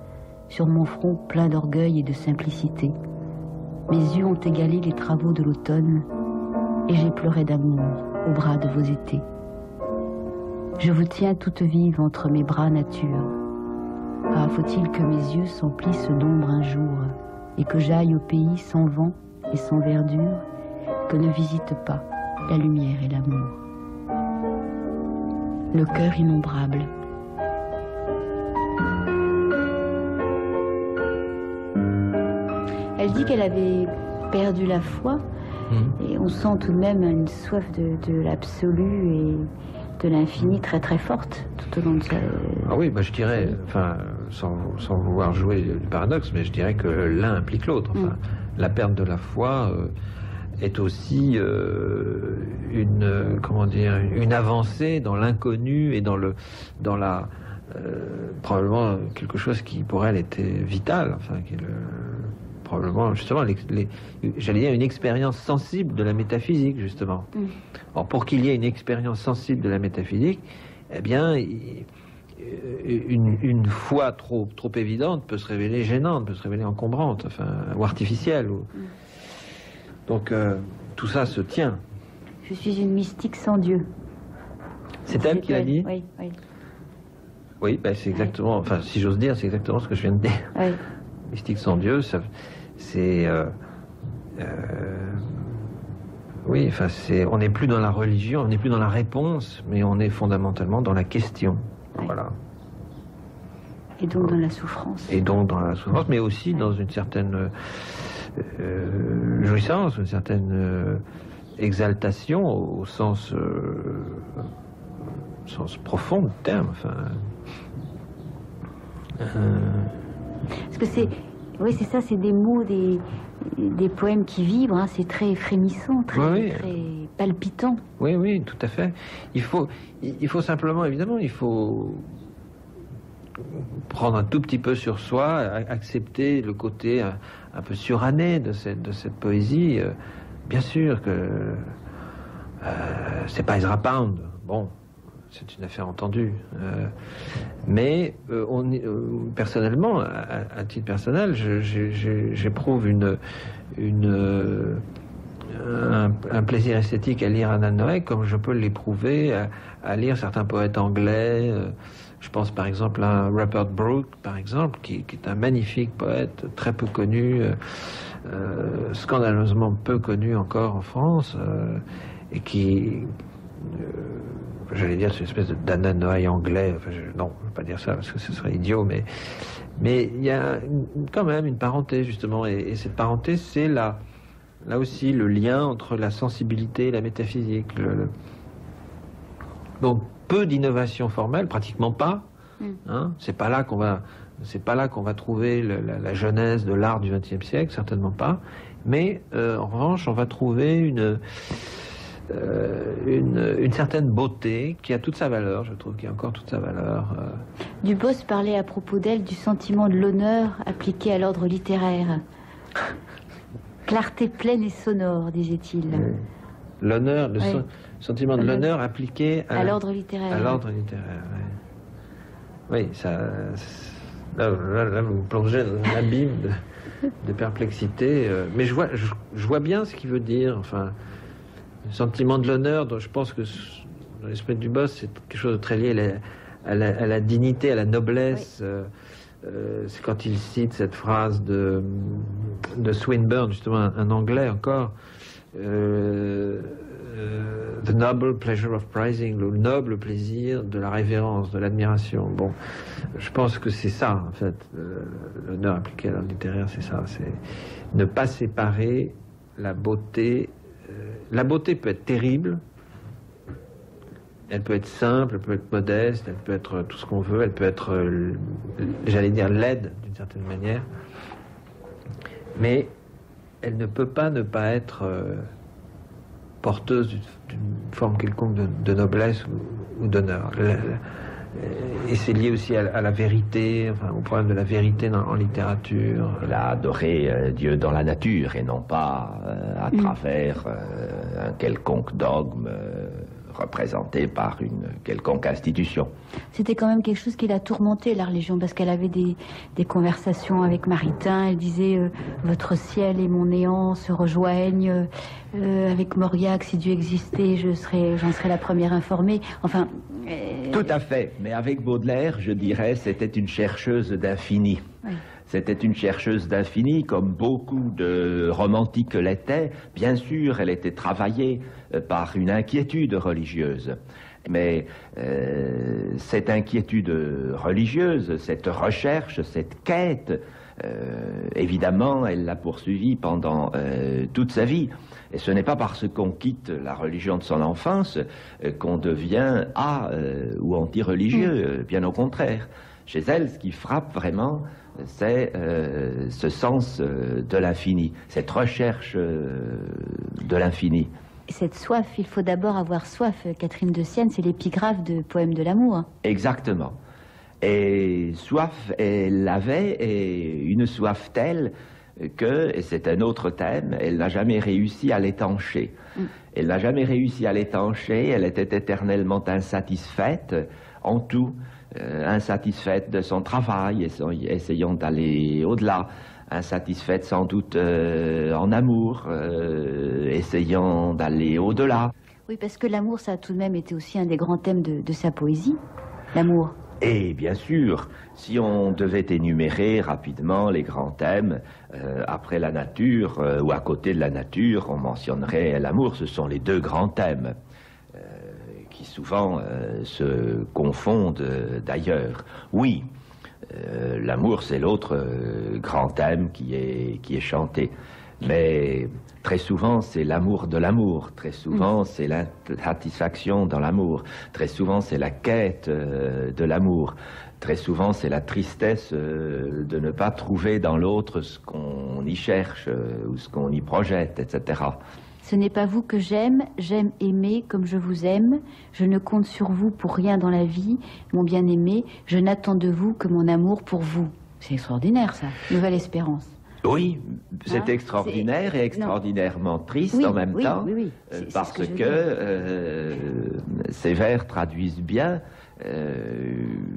sur mon front plein d'orgueil et de simplicité. Mes yeux ont égalé les travaux de l'automne et j'ai pleuré d'amour au bras de vos étés. Je vous tiens toute vive entre mes bras nature. Ah, faut-il que mes yeux s'emplissent d'ombre un jour et que j'aille au pays sans vent et sans verdure, que ne visite pas la lumière et l'amour. Le cœur innombrable. Elle dit qu'elle avait perdu la foi, et on sent tout de même une soif de l'absolu et de l'infini très très forte tout au long de sa... Ah oui, bah je dirais, enfin, sans vouloir jouer du paradoxe, mais je dirais que l'un implique l'autre. Enfin, la perte de la foi est aussi une avancée dans l'inconnu et dans la probablement quelque chose qui pour elle était vital, enfin, qui est probablement justement j'allais dire une expérience sensible de la métaphysique justement. Alors pour qu'il y ait une expérience sensible de la métaphysique, eh bien une foi trop évidente peut se révéler gênante, peut se révéler encombrante, enfin, ou artificielle. Donc tout ça se tient. Je suis une mystique sans Dieu. C'est elle qui l'a dit? Oui, oui. Oui, ben c'est exactement, enfin si j'ose dire, c'est exactement ce que je viens de dire. Oui. Mystique sans Dieu, c'est... oui, enfin on n'est plus dans la religion, on n'est plus dans la réponse, mais on est fondamentalement dans la question. Oui. Voilà. Et donc dans la souffrance. Et donc dans la souffrance, mais aussi dans une certaine jouissance, une certaine exaltation au sens profond du terme. Enfin, parce que oui, c'est ça, c'est des mots, des poèmes qui vibrent, hein, c'est très frémissant, très palpitant. Oui, oui, tout à fait. Il faut simplement, évidemment, il faut prendre un tout petit peu sur soi, accepter le côté un peu suranné de cette poésie. Bien sûr que c'est pas Ezra Pound, bon, c'est une affaire entendue. Mais personnellement, à titre personnel, j'éprouve un plaisir esthétique à lire Anna Noailles comme je peux l'éprouver à lire certains poètes anglais. Je pense par exemple à Rupert Brooke, par exemple, qui est un magnifique poète, très peu connu, scandaleusement peu connu encore en France, et qui... j'allais dire c'est une espèce d'Anna Noailles anglais, enfin, non, je ne veux pas dire ça parce que ce serait idiot, mais il y a quand même une parenté justement, et cette parenté c'est là aussi le lien entre la sensibilité et la métaphysique. Donc peu d'innovation formelle, pratiquement pas, hein, c'est pas là qu'on va trouver la genèse de l'art du XXe siècle, certainement pas, mais en revanche on va trouver une certaine beauté qui a toute sa valeur, je trouve, qui a encore toute sa valeur. Dubos parlait à propos d'elle du sentiment de l'honneur appliqué à l'ordre littéraire. Clarté pleine et sonore, disait-il. L'honneur, le sentiment de l'honneur appliqué à l'ordre littéraire. À l'ordre littéraire, oui. Ça... Là, vous plongez dans un abîme de perplexité. Mais je vois bien ce qu'il veut dire, enfin... Le sentiment de l'honneur, dont je pense que dans l'esprit de Dubos, c'est quelque chose de très lié à la dignité, à la noblesse. Oui. C'est quand il cite cette phrase de Swinburne, justement un anglais encore, The noble pleasure of prizing, le noble plaisir de la révérence, de l'admiration. Bon, je pense que c'est ça, en fait, l'honneur appliqué à l'art littéraire, c'est ça, c'est ne pas séparer la beauté. La beauté peut être terrible, elle peut être simple, elle peut être modeste, elle peut être tout ce qu'on veut, elle peut être, j'allais dire, laide d'une certaine manière, mais elle ne peut pas ne pas être porteuse d'une forme quelconque de noblesse ou d'honneur. Et c'est lié aussi à la vérité, enfin, au problème de la vérité en littérature. Elle a adoré Dieu dans la nature et non pas à travers un quelconque dogme représenté par une quelconque institution. C'était quand même quelque chose qui l'a tourmentée, la religion, parce qu'elle avait des conversations avec Maritain. Elle disait votre ciel et mon néant se rejoignent. Avec Mauriac, si Dieu existait, j'en serais la première informée. Enfin... Tout à fait, mais avec Baudelaire, je dirais, c'était une chercheuse d'infini. Oui. C'était une chercheuse d'infini, comme beaucoup de romantiques l'étaient. Bien sûr, elle était travaillée par une inquiétude religieuse. Mais cette inquiétude religieuse, cette recherche, cette quête, évidemment, elle l'a poursuivie pendant toute sa vie. Et ce n'est pas parce qu'on quitte la religion de son enfance qu'on devient ou anti-religieux, bien au contraire. Chez elle, ce qui frappe vraiment, c'est ce sens de l'infini, cette recherche de l'infini. Cette soif, il faut d'abord avoir soif. Catherine de Sienne, c'est l'épigraphe de Poème de l'amour. Exactement. Et soif, elle avait, et une soif telle que, et c'est un autre thème, elle n'a jamais réussi à l'étancher. Elle n'a jamais réussi à l'étancher, elle était éternellement insatisfaite en tout, insatisfaite de son travail, essayant d'aller au-delà, insatisfaite sans doute en amour, essayant d'aller au-delà. Oui, parce que l'amour, ça a tout de même été aussi un des grands thèmes de sa poésie, l'amour. Et bien sûr, si on devait énumérer rapidement les grands thèmes, après la nature ou à côté de la nature, on mentionnerait l'amour. Ce sont les deux grands thèmes qui souvent se confondent d'ailleurs. Oui, l'amour c'est l'autre grand thème qui est chanté. Mais très souvent, c'est l'amour de l'amour. Très souvent, c'est l'insatisfaction dans l'amour. Très souvent, c'est la quête de l'amour. Très souvent, c'est la tristesse de ne pas trouver dans l'autre ce qu'on y cherche ou ce qu'on y projette, etc. Ce n'est pas vous que j'aime aimer comme je vous aime. Je ne compte sur vous pour rien dans la vie, mon bien-aimé. Je n'attends de vous que mon amour pour vous. C'est extraordinaire, ça. Nouvelle espérance. Oui, c'est extraordinaire et extraordinairement triste en même temps, parce que ces vers traduisent bien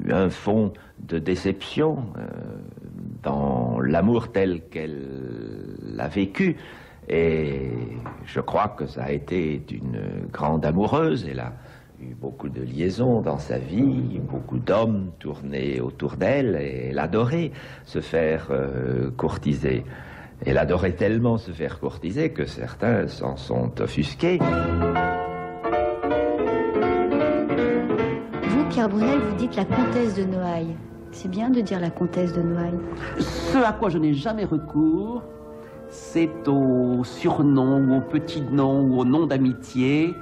un fond de déception dans l'amour tel qu'elle l'a vécu. Et je crois que ça a été une grande amoureuse. Elle a eu beaucoup de liaisons dans sa vie, beaucoup d'hommes tournaient autour d'elle, et elle adorait se faire courtiser. Elle adorait tellement se faire courtiser que certains s'en sont offusqués. Vous, Pierre Brunel, vous dites la comtesse de Noailles. C'est bien de dire la comtesse de Noailles. Ce à quoi je n'ai jamais recours, c'est au surnom, ou au petit nom, ou au nom d'amitié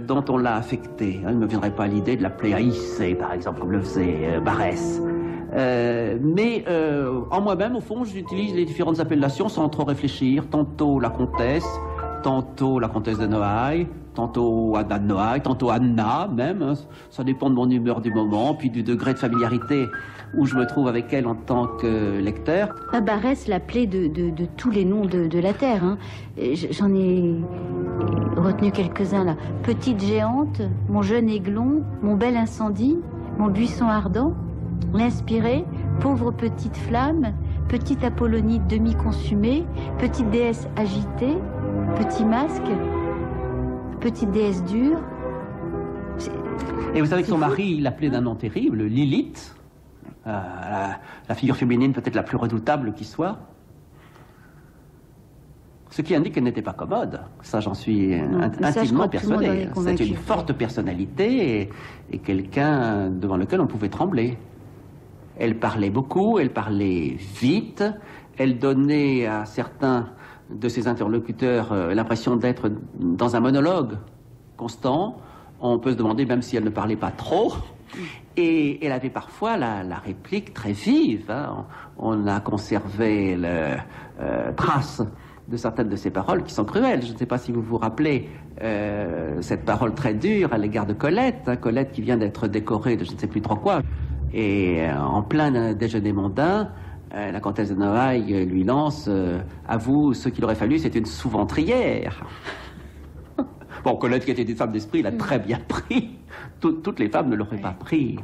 dont on l'a affecté. Il ne me viendrait pas à l'idée de l'appeler Aïssé, par exemple, comme le faisait Barès. Mais en moi-même, au fond, j'utilise les différentes appellations sans trop réfléchir. Tantôt la comtesse de Noailles, tantôt Anna de Noailles, tantôt Anna même. Ça dépend de mon humeur du moment, puis du degré de familiarité où je me trouve avec elle en tant que lecteur. Barès l'appelait de tous les noms de la terre. Hein. J'en ai retenu quelques-uns là. Petite géante, mon jeune aiglon, mon bel incendie, mon buisson ardent, l'inspiré, pauvre petite flamme, petite Apollonide demi-consumée, petite déesse agitée, petit masque, petite déesse dure. Et vous savez que son mari l'appelait d'un nom terrible, Lilith, la figure féminine peut-être la plus redoutable qui soit. Ce qui indique qu'elle n'était pas commode. Ça, j'en suis intimement persuadé. C'est une forte personnalité et quelqu'un devant lequel on pouvait trembler. Elle parlait beaucoup, elle parlait vite, elle donnait à certains de ses interlocuteurs l'impression d'être dans un monologue constant. On peut se demander même si elle ne parlait pas trop. Et elle avait parfois la réplique très vive. Hein. On a conservé trace de certaines de ses paroles qui sont cruelles. Je ne sais pas si vous vous rappelez cette parole très dure à l'égard de Colette, hein, Colette qui vient d'être décorée de je ne sais plus trop quoi. Et en plein déjeuner mondain, la comtesse de Noailles lui lance à vous, ce qu'il aurait fallu, c'est une sous-ventrière. Bon, Colette, qui était une femme d'esprit, l'a très bien pris. Toutes les femmes ne l'auraient pas pris.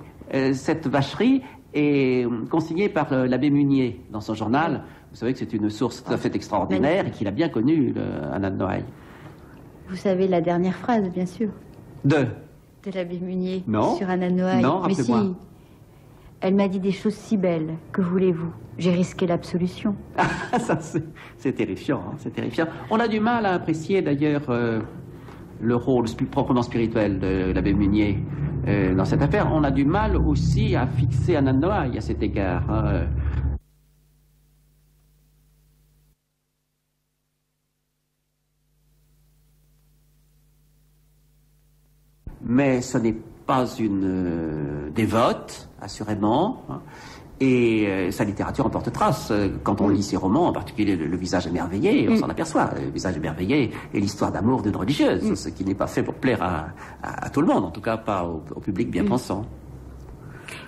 Cette vacherie est consignée par l'abbé Munier dans son journal. Vous savez que c'est une source tout à fait extraordinaire et qu'il a bien connue, Anna de Noailles. Vous savez la dernière phrase, bien sûr. De l'abbé Munier non. Sur Anna de Noailles. Non, rappelez-moi. Mais si, elle m'a dit des choses si belles. Que voulez-vous? J'ai risqué l'absolution. Ça, c'est terrifiant, hein, c'est terrifiant. On a du mal à apprécier, d'ailleurs, le rôle proprement spirituel de l'abbé Munier dans cette affaire. On a du mal aussi à fixer Anna de Noailles à cet égard. Hein. Mais ce n'est pas une dévote, assurément, hein, et sa littérature en porte trace. Quand on lit ses romans, en particulier Le visage émerveillé, on s'en aperçoit. Le visage émerveillé est l'histoire d'amour d'une religieuse, ce qui n'est pas fait pour plaire à tout le monde, en tout cas pas au public bien pensant.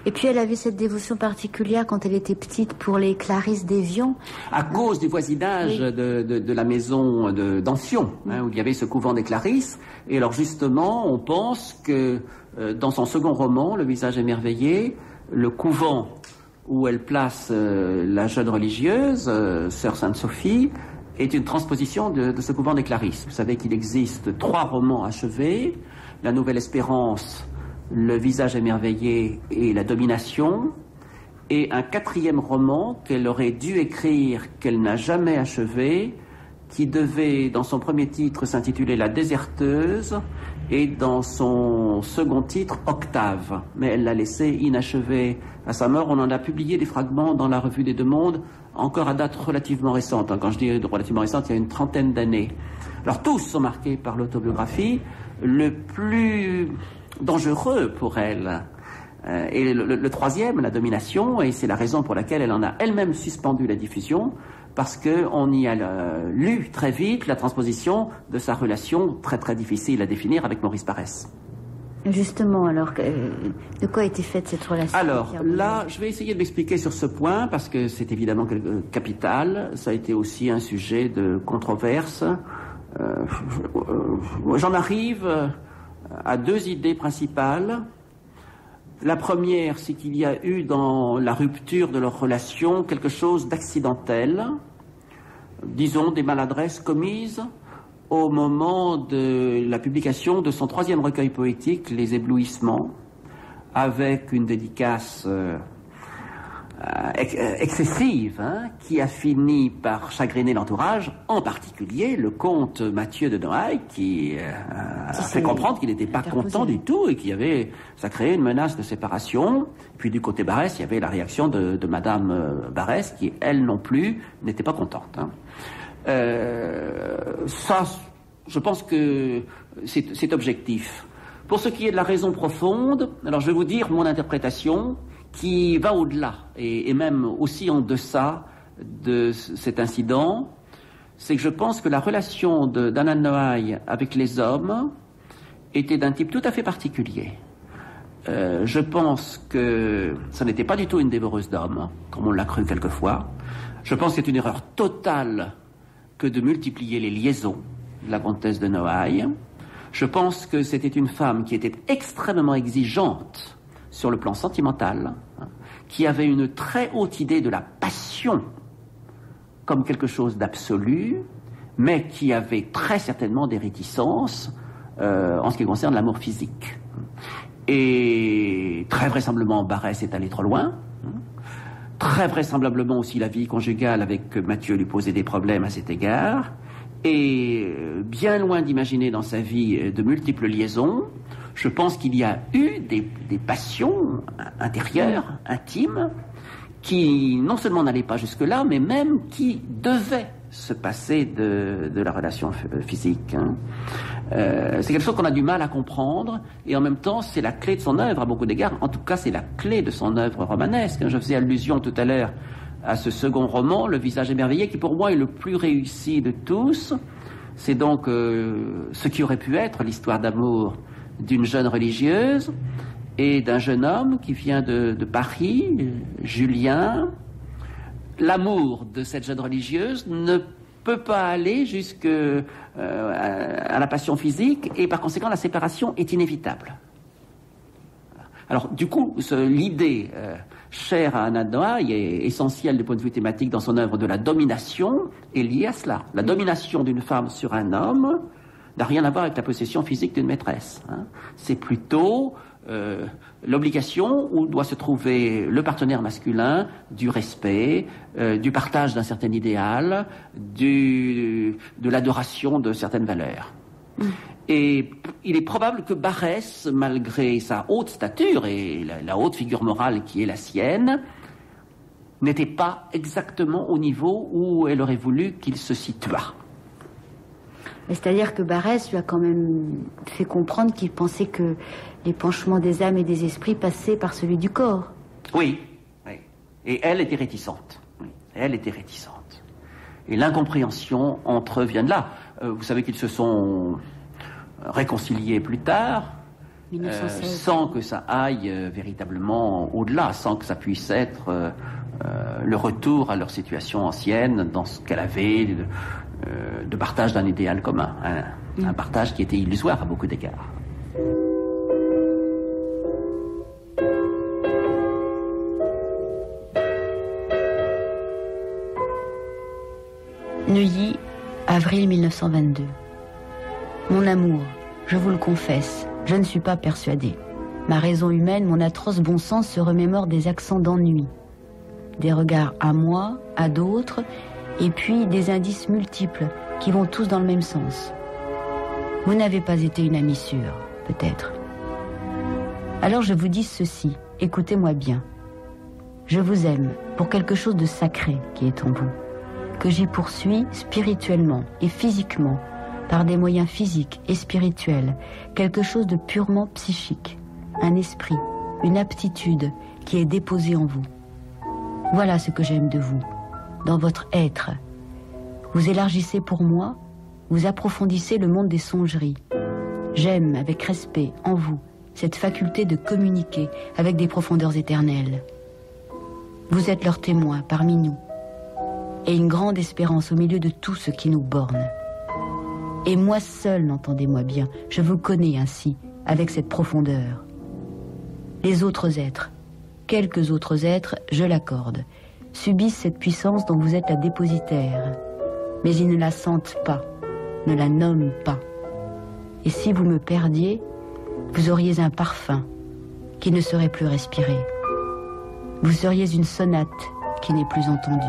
Et puis elle avait cette dévotion particulière quand elle était petite pour les Clarisses d'Évian. À cause du voisinage de la maison d'Amphion, hein, où il y avait ce couvent des Clarisses. Et alors justement, on pense que dans son second roman, Le visage émerveillé, le couvent où elle place la jeune religieuse, Sœur Sainte-Sophie, est une transposition de ce couvent des Clarisses. Vous savez qu'il existe 3 romans achevés, La Nouvelle Espérance, Le visage émerveillé et La Domination, et un 4e roman qu'elle aurait dû écrire, qu'elle n'a jamais achevé, qui devait, dans son premier titre, s'intituler La Déserteuse, et dans son second titre, Octave. Mais elle l'a laissé inachevé à sa mort. On en a publié des fragments dans la Revue des Deux Mondes, encore à date relativement récente. Quand je dis relativement récente, il y a une 30aine d'années. Alors tous sont marqués par l'autobiographie. Le plus dangereux pour elle et le 3e, La Domination, et c'est la raison pour laquelle elle en a elle-même suspendu la diffusion, parce qu'on y a lu très vite la transposition de sa relation très très difficile à définir avec Maurice Barrès. Justement, alors, de quoi était faite cette relation? Alors, là, je vais essayer de m'expliquer sur ce point, parce que c'est évidemment capital. Ça a été aussi un sujet de controverse. J'en arrive à 2 idées principales. La première, c'est qu'il y a eu dans la rupture de leur relation quelque chose d'accidentel, disons des maladresses commises au moment de la publication de son 3e recueil poétique, Les Éblouissements, avec une dédicace excessive, hein, qui a fini par chagriner l'entourage, en particulier le comte Mathieu de Noailles, qui a fait comprendre qu'il n'était pas content du tout et ça créait une menace de séparation. Puis du côté Barrès, il y avait la réaction de Madame Barrès, qui elle non plus n'était pas contente. Hein. Ça, je pense que c'est objectif. Pour ce qui est de la raison profonde, alors je vais vous dire mon interprétation, qui va au-delà et même aussi en deçà de cet incident. C'est que je pense que la relation d'Anna de Noailles avec les hommes était d'un type tout à fait particulier. Je pense que ça n'était pas du tout une dévoreuse d'hommes, comme on l'a cru quelquefois. Je pense que c'est une erreur totale que de multiplier les liaisons de la comtesse de Noailles. Je pense que c'était une femme qui était extrêmement exigeante sur le plan sentimental, hein, qui avait une très haute idée de la passion comme quelque chose d'absolu, mais qui avait très certainement des réticences en ce qui concerne l'amour physique. Et très vraisemblablement, Barrès est allé trop loin. Très vraisemblablement aussi la vie conjugale avec Mathieu lui posait des problèmes à cet égard. Et bien loin d'imaginer dans sa vie de multiples liaisons, je pense qu'il y a eu des passions intérieures, intimes, qui non seulement n'allaient pas jusque-là, mais même qui devaient se passer de la relation physique. Hein. C'est quelque chose qu'on a du mal à comprendre, et en même temps, c'est la clé de son œuvre à beaucoup d'égards. En tout cas, c'est la clé de son œuvre romanesque. Je faisais allusion tout à l'heure à ce second roman, Le visage émerveillé, qui pour moi est le plus réussi de tous. C'est donc ce qui aurait pu être l'histoire d'amour d'une jeune religieuse et d'un jeune homme qui vient de Paris, Julien. L'amour de cette jeune religieuse ne peut pas aller jusqu'à la passion physique et par conséquent la séparation est inévitable. Alors du coup, l'idée chère à Anna de Noailles et essentielle du point de vue thématique dans son œuvre de la domination est liée à cela. La domination d'une femme sur un homme n'a rien à voir avec la possession physique d'une maîtresse. Hein. C'est plutôt l'obligation où doit se trouver le partenaire masculin du respect, du partage d'un certain idéal, de l'adoration de certaines valeurs. Et il est probable que Barrès, malgré sa haute stature et la haute figure morale qui est la sienne, n'était pas exactement au niveau où elle aurait voulu qu'il se situât. C'est-à-dire que Barrès lui a quand même fait comprendre qu'il pensait que les penchements des âmes et des esprits passaient par celui du corps. Oui, oui. Et elle était réticente. Oui. Elle était réticente. Et l'incompréhension entre eux vient de là. Vous savez qu'ils se sont réconciliés plus tard, 1916. sans que ça aille véritablement au-delà, sans que ça puisse être le retour à leur situation ancienne, dans ce qu'elle avait de partage d'un idéal commun, hein, un partage qui était illusoire à beaucoup d'égards. Neuilly, avril 1922. Mon amour, je vous le confesse, je ne suis pas persuadée. Ma raison humaine, mon atroce bon sens se remémore des accents d'ennui, des regards à moi, à d'autres, et puis des indices multiples qui vont tous dans le même sens. Vous n'avez pas été une amie sûre, peut-être. Alors je vous dis ceci, écoutez-moi bien. Je vous aime pour quelque chose de sacré qui est en vous, que j'y poursuis spirituellement et physiquement, par des moyens physiques et spirituels, quelque chose de purement psychique, un esprit, une aptitude qui est déposée en vous. Voilà ce que j'aime de vous, dans votre être. Vous élargissez pour moi, vous approfondissez le monde des songeries. J'aime avec respect en vous cette faculté de communiquer avec des profondeurs éternelles. Vous êtes leur témoin parmi nous, et une grande espérance au milieu de tout ce qui nous borne. Et moi seul, entendez-moi bien, je vous connais ainsi, avec cette profondeur. Les autres êtres, quelques autres êtres, je l'accorde, subissent cette puissance dont vous êtes la dépositaire, mais ils ne la sentent pas, ne la nomment pas. Et si vous me perdiez, vous auriez un parfum qui ne serait plus respiré. Vous seriez une sonate qui n'est plus entendue.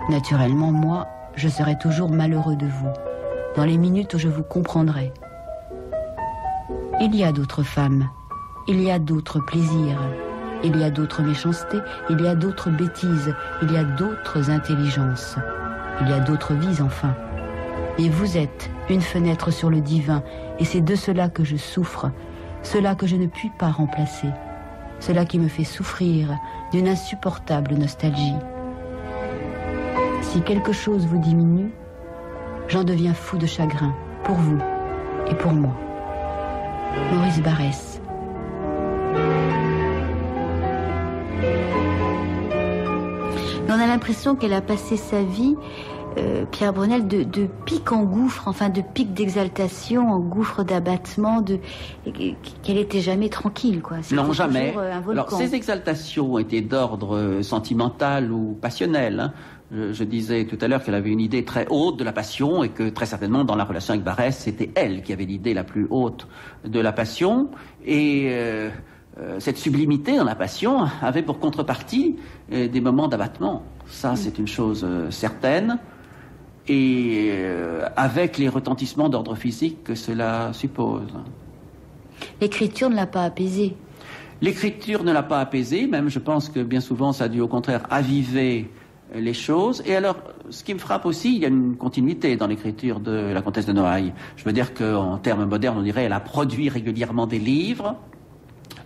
Naturellement, moi, je serai toujours malheureux de vous, dans les minutes où je vous comprendrai. Il y a d'autres femmes, il y a d'autres plaisirs, il y a d'autres méchancetés, il y a d'autres bêtises, il y a d'autres intelligences, il y a d'autres vies enfin. Et vous êtes une fenêtre sur le divin, et c'est de cela que je souffre, cela que je ne puis pas remplacer, cela qui me fait souffrir d'une insupportable nostalgie. Si quelque chose vous diminue, j'en deviens fou de chagrin, pour vous et pour moi. Maurice Barrès. On a l'impression qu'elle a passé sa vie, Pierre Brunel, de pic en gouffre, enfin de pic d'exaltation en gouffre d'abattement, qu'elle était jamais tranquille, quoi. Non, jamais. Alors, ces exaltations étaient d'ordre sentimental ou passionnel, hein. Je disais tout à l'heure qu'elle avait une idée très haute de la passion et que très certainement dans la relation avec Barrès, c'était elle qui avait l'idée la plus haute de la passion. Et cette sublimité dans la passion avait pour contrepartie des moments d'abattement. Ça, c'est une chose certaine. Et avec les retentissements d'ordre physique que cela suppose. L'écriture ne l'a pas apaisée. L'écriture ne l'a pas apaisée, même je pense que bien souvent ça a dû au contraire aviver les choses. Et alors, ce qui me frappe aussi, il y a une continuité dans l'écriture de la comtesse de Noailles. Je veux dire qu'en termes modernes, on dirait qu'elle a produit régulièrement des livres,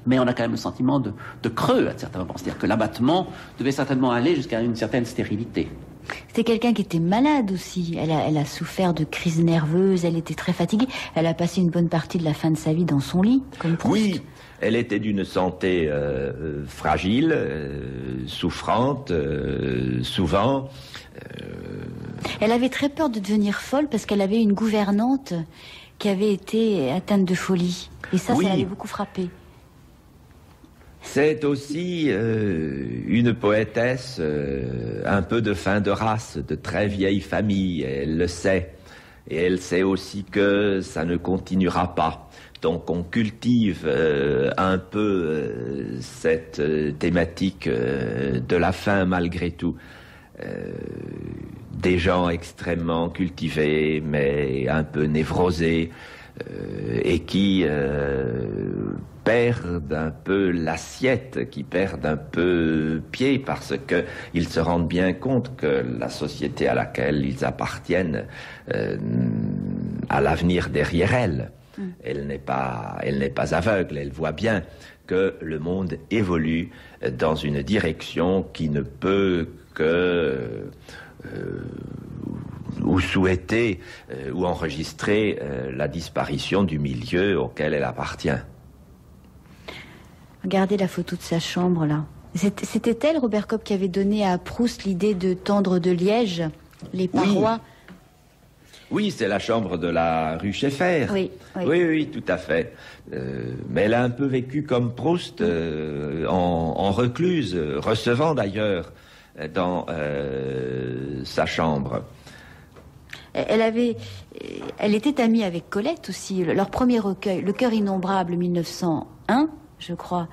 Mais on a quand même le sentiment de creux à certains moments. C'est-à-dire que l'abattement devait certainement aller jusqu'à une certaine stérilité. C'était quelqu'un qui était malade aussi. Elle a souffert de crises nerveuses, elle était très fatiguée. Elle a passé une bonne partie de la fin de sa vie dans son lit, comme Proust. Oui, elle était d'une santé fragile, souffrante, souvent. Elle avait très peur de devenir folle parce qu'elle avait une gouvernante qui avait été atteinte de folie. Et ça, oui. Ça l'avait beaucoup frappée. C'est aussi une poétesse un peu de fin de race, de très vieille famille, elle le sait. Et elle sait aussi que ça ne continuera pas. Donc on cultive un peu cette thématique de la fin malgré tout. Des gens extrêmement cultivés, mais un peu névrosés, et qui perdent un peu l'assiette, qui perdent un peu pied, parce que ils se rendent bien compte que la société à laquelle ils appartiennent a l'avenir derrière elle. Elle n'est pas aveugle, elle voit bien que le monde évolue dans une direction qui ne peut que ou souhaiter ou enregistrer la disparition du milieu auquel elle appartient. Regardez la photo de sa chambre là. C'était elle, Robert Kopp, qui avait donné à Proust l'idée de tendre de liège les parois. Oui, c'est la chambre de la rue Schaeffer. Oui, tout à fait. Mais elle a un peu vécu comme Proust, en recluse, recevant d'ailleurs dans sa chambre. Elle était amie avec Colette aussi. Leur premier recueil, Le cœur innombrable, 1901, je crois.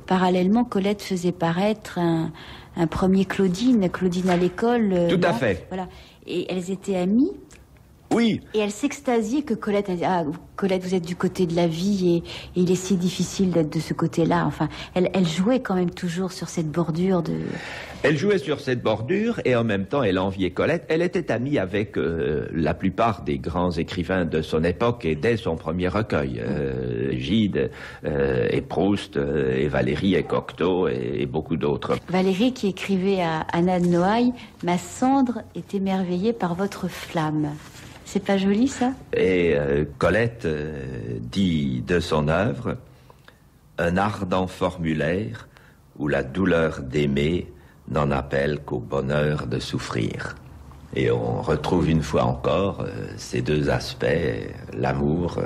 Parallèlement, Colette faisait paraître un premier Claudine à l'école. Tout à fait. Voilà. Et elles étaient amies. Oui. Et elle s'extasiait que Colette a dit, ah, Colette, vous êtes du côté de la vie et il est si difficile d'être de ce côté-là. Enfin, elle jouait quand même toujours sur cette bordure de... Elle jouait sur cette bordure et en même temps elle enviait Colette. Elle était amie avec la plupart des grands écrivains de son époque et dès son premier recueil. Gide et Proust et Valéry et Cocteau et beaucoup d'autres. Valéry qui écrivait à Anna de Noailles, « Ma cendre est émerveillée par votre flamme ». C'est pas joli, ça? Et Colette dit de son œuvre un ardent formulaire où la douleur d'aimer n'en appelle qu'au bonheur de souffrir. Et on retrouve une fois encore ces deux aspects, l'amour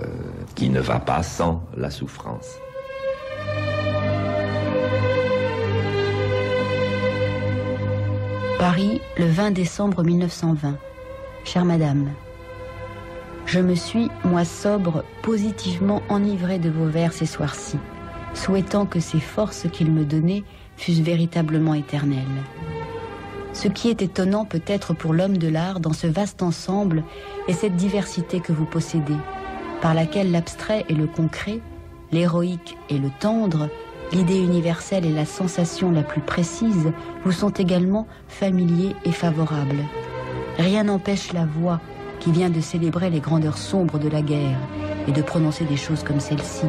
qui ne va pas sans la souffrance. Paris, le 20 décembre 1920. Chère madame, je me suis, moi sobre, positivement enivré de vos vers ces soirs-ci, souhaitant que ces forces qu'ils me donnaient fussent véritablement éternelles. Ce qui est étonnant peut-être pour l'homme de l'art dans ce vaste ensemble est cette diversité que vous possédez, par laquelle l'abstrait et le concret, l'héroïque et le tendre, l'idée universelle et la sensation la plus précise vous sont également familiers et favorables. Rien n'empêche la voix qui vient de célébrer les grandeurs sombres de la guerre et de prononcer des choses comme celle-ci.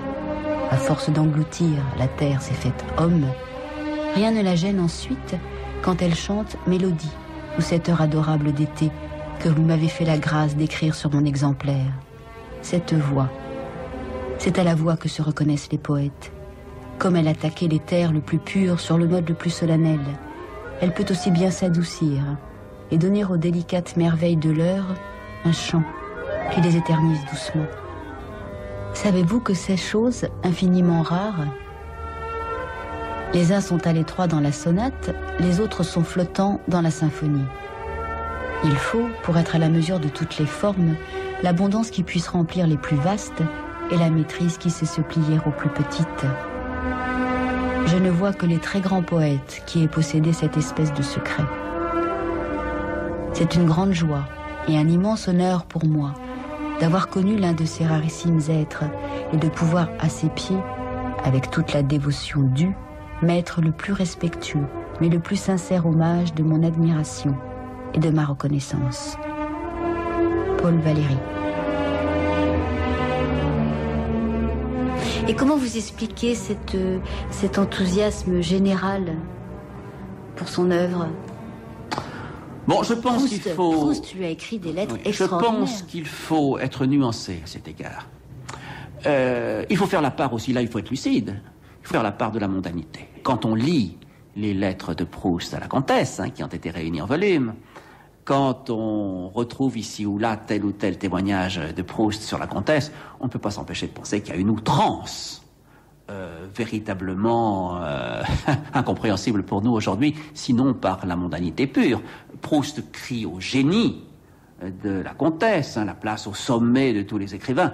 À force d'engloutir, la terre s'est faite homme. Rien ne la gêne ensuite quand elle chante Mélodie ou cette heure adorable d'été que vous m'avez fait la grâce d'écrire sur mon exemplaire. Cette voix, c'est à la voix que se reconnaissent les poètes. Comme elle attaquait les terres le plus pur sur le mode le plus solennel, elle peut aussi bien s'adoucir et donner aux délicates merveilles de l'heure un chant qui les éternise doucement. Savez-vous que ces choses infiniment rares, les uns sont à l'étroit dans la sonate, les autres sont flottants dans la symphonie. Il faut, pour être à la mesure de toutes les formes, l'abondance qui puisse remplir les plus vastes et la maîtrise qui sait se plier aux plus petites. Je ne vois que les très grands poètes qui aient possédé cette espèce de secret. C'est une grande joie et un immense honneur pour moi d'avoir connu l'un de ces rarissimes êtres et de pouvoir à ses pieds, avec toute la dévotion due, mettre le plus respectueux mais le plus sincère hommage de mon admiration et de ma reconnaissance. Paul Valéry. Et comment vous expliquez cet enthousiasme général pour son œuvre? Bon, je pense qu'il faut... Proust lui a écrit des lettres extraordinaires. Je pense qu'il faut être nuancé à cet égard. Il faut faire la part aussi, là il faut être lucide, il faut faire la part de la mondanité. Quand on lit les lettres de Proust à la comtesse, qui ont été réunies en volume, quand on retrouve ici ou là tel ou tel témoignage de Proust sur la comtesse, on ne peut pas s'empêcher de penser qu'il y a une outrance véritablement incompréhensible pour nous aujourd'hui, sinon par la mondanité pure. Proust crie au génie de la comtesse, la place au sommet de tous les écrivains.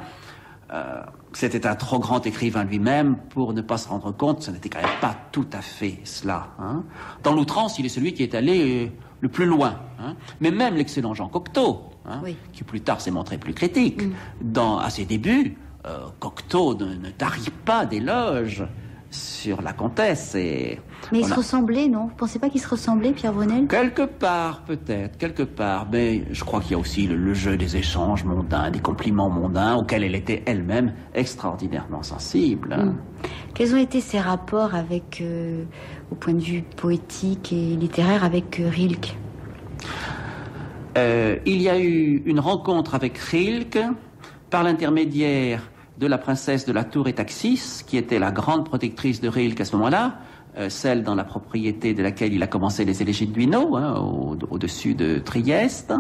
C'était un trop grand écrivain lui-même pour ne pas se rendre compte, ce n'était quand même pas tout à fait cela. Dans l'outrance, il est celui qui est allé le plus loin. Mais même l'excellent Jean Cocteau, oui, qui plus tard s'est montré plus critique, à ses débuts, Cocteau ne tarit pas d'éloges sur la comtesse. Mais ils se ressemblaient, non? Vous pensez pas qu'ils se ressemblaient, Pierre Brunel? Quelque part, peut-être, quelque part. Mais je crois qu'il y a aussi le jeu des échanges mondains, des compliments mondains, auxquels elle était elle-même extraordinairement sensible. Quels ont été ses rapports avec, au point de vue poétique et littéraire, avec Rilke? Il y a eu une rencontre avec Rilke par l'intermédiaire de la princesse de la Tour et Taxis, qui était la grande protectrice de Rilke à ce moment-là, celle dans la propriété de laquelle il a commencé les élégies de Duino, au-dessus de Trieste.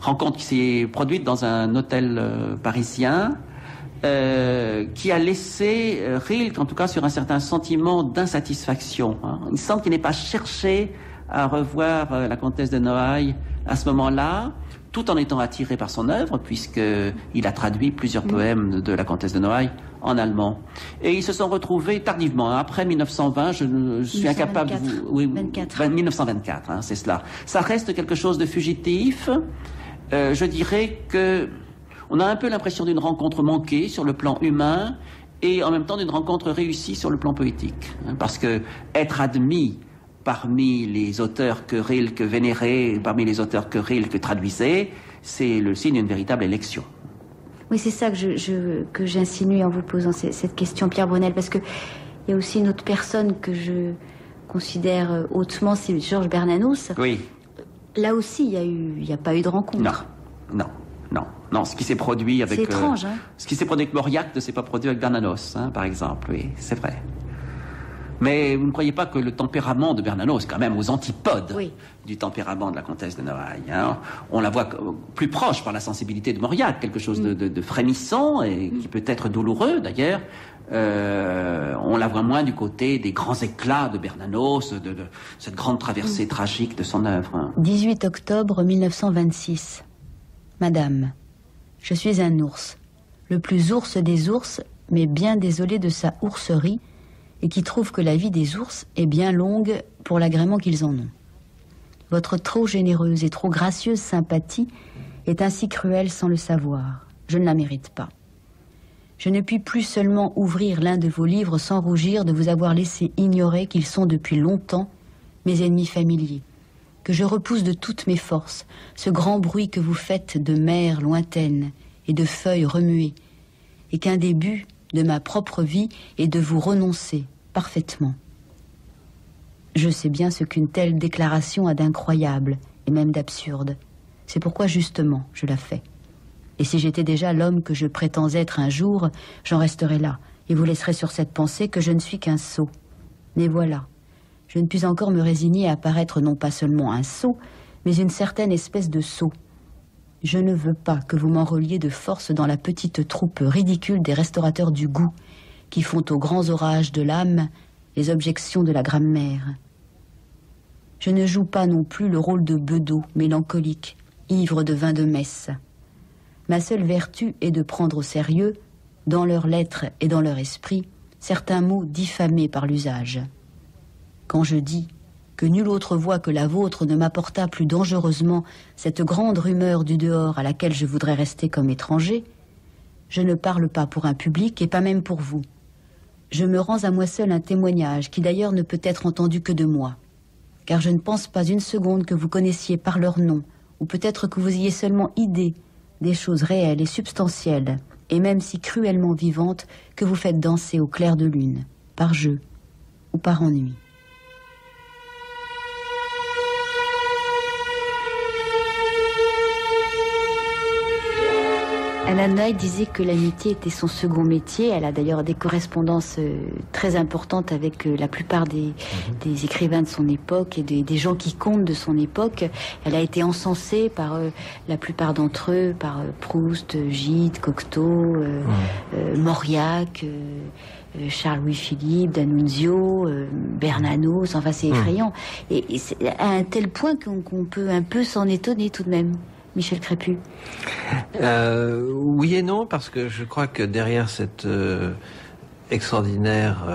Rencontre qui s'est produite dans un hôtel parisien, qui a laissé Rilke, en tout cas, sur un certain sentiment d'insatisfaction. Il semble qu'il n'ait pas cherché à revoir la comtesse de Noailles à ce moment-là, tout en étant attiré par son œuvre, puisqu'il a traduit plusieurs poèmes de la comtesse de Noailles en allemand. Et ils se sont retrouvés tardivement, après 1920, je suis incapable de vous... Oui, 1924, c'est cela. Ça reste quelque chose de fugitif. Je dirais que on a un peu l'impression d'une rencontre manquée sur le plan humain, et en même temps d'une rencontre réussie sur le plan poétique. Parce que être admis parmi les auteurs que Rilke vénérait, parmi les auteurs que Rilke traduisait, c'est le signe d'une véritable élection. Oui, c'est ça que j'insinue en vous posant cette question, Pierre Brunel, parce que il y a aussi une autre personne que je considère hautement, c'est Georges Bernanos. Oui. Là aussi, il n'y a pas eu de rencontre. Non. Ce qui s'est produit avec... C'est étrange, Ce qui s'est produit avec Mauriac ne s'est pas produit avec Bernanos, par exemple. Oui, c'est vrai. Mais vous ne croyez pas que le tempérament de Bernanos est quand même aux antipodes du tempérament de la comtesse de Noailles. On la voit plus proche par la sensibilité de Mauriac, quelque chose de frémissant et qui peut être douloureux d'ailleurs. On la voit moins du côté des grands éclats de Bernanos, de cette grande traversée tragique de son œuvre. 18 octobre 1926. Madame, je suis un ours, le plus ours des ours, mais bien désolé de sa ourserie, et qui trouve que la vie des ours est bien longue pour l'agrément qu'ils en ont. Votre trop généreuse et trop gracieuse sympathie est ainsi cruelle sans le savoir. Je ne la mérite pas. Je ne puis plus seulement ouvrir l'un de vos livres sans rougir de vous avoir laissé ignorer qu'ils sont depuis longtemps mes ennemis familiers, que je repousse de toutes mes forces ce grand bruit que vous faites de mer lointaine et de feuilles remuées, et qu'un des buts de ma propre vie est de vous renoncer parfaitement. Je sais bien ce qu'une telle déclaration a d'incroyable et même d'absurde. C'est pourquoi justement je la fais. Et si j'étais déjà l'homme que je prétends être un jour, j'en resterais là et vous laisserais sur cette pensée que je ne suis qu'un sot. Mais voilà, je ne puis encore me résigner à paraître non pas seulement un sot, mais une certaine espèce de sot. Je ne veux pas que vous m'enrôliez de force dans la petite troupe ridicule des restaurateurs du goût, qui font aux grands orages de l'âme les objections de la grammaire. Je ne joue pas non plus le rôle de bedeau, mélancolique, ivre de vin de messe. Ma seule vertu est de prendre au sérieux, dans leurs lettres et dans leur esprit, certains mots diffamés par l'usage. Quand je dis que nulle autre voix que la vôtre ne m'apporta plus dangereusement cette grande rumeur du dehors à laquelle je voudrais rester comme étranger, je ne parle pas pour un public et pas même pour vous. Je me rends à moi seul un témoignage qui d'ailleurs ne peut être entendu que de moi, car je ne pense pas une seconde que vous connaissiez par leur nom, ou peut-être que vous ayez seulement idée des choses réelles et substantielles, et même si cruellement vivante que vous faites danser au clair de lune, par jeu ou par ennui. Anna Noailles disait que l'amitié était son second métier. Elle a d'ailleurs des correspondances très importantes avec la plupart des écrivains de son époque et des gens qui comptent de son époque. Elle a été encensée par la plupart d'entre eux, par Proust, Gide, Cocteau, Mauriac, Charles-Louis Philippe, D'Annunzio, Bernanos, enfin c'est effrayant. Et c'est à un tel point qu'on peut un peu s'en étonner tout de même. Michel Crépu. Oui et non, parce que je crois que derrière cette extraordinaire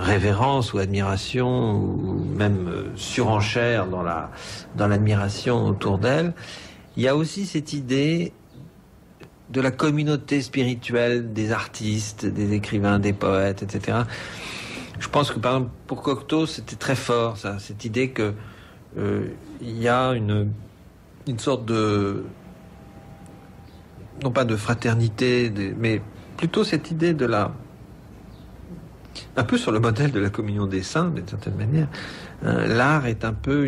révérence ou admiration ou même surenchère dans l'admiration autour d'elle, il y a aussi cette idée de la communauté spirituelle des artistes, des écrivains, des poètes, etc. Je pense que par exemple pour Cocteau c'était très fort ça, cette idée que il y a une sorte de, non pas de fraternité, mais plutôt cette idée de un peu sur le modèle de la communion des saints, d'une certaine manière. L'art est un peu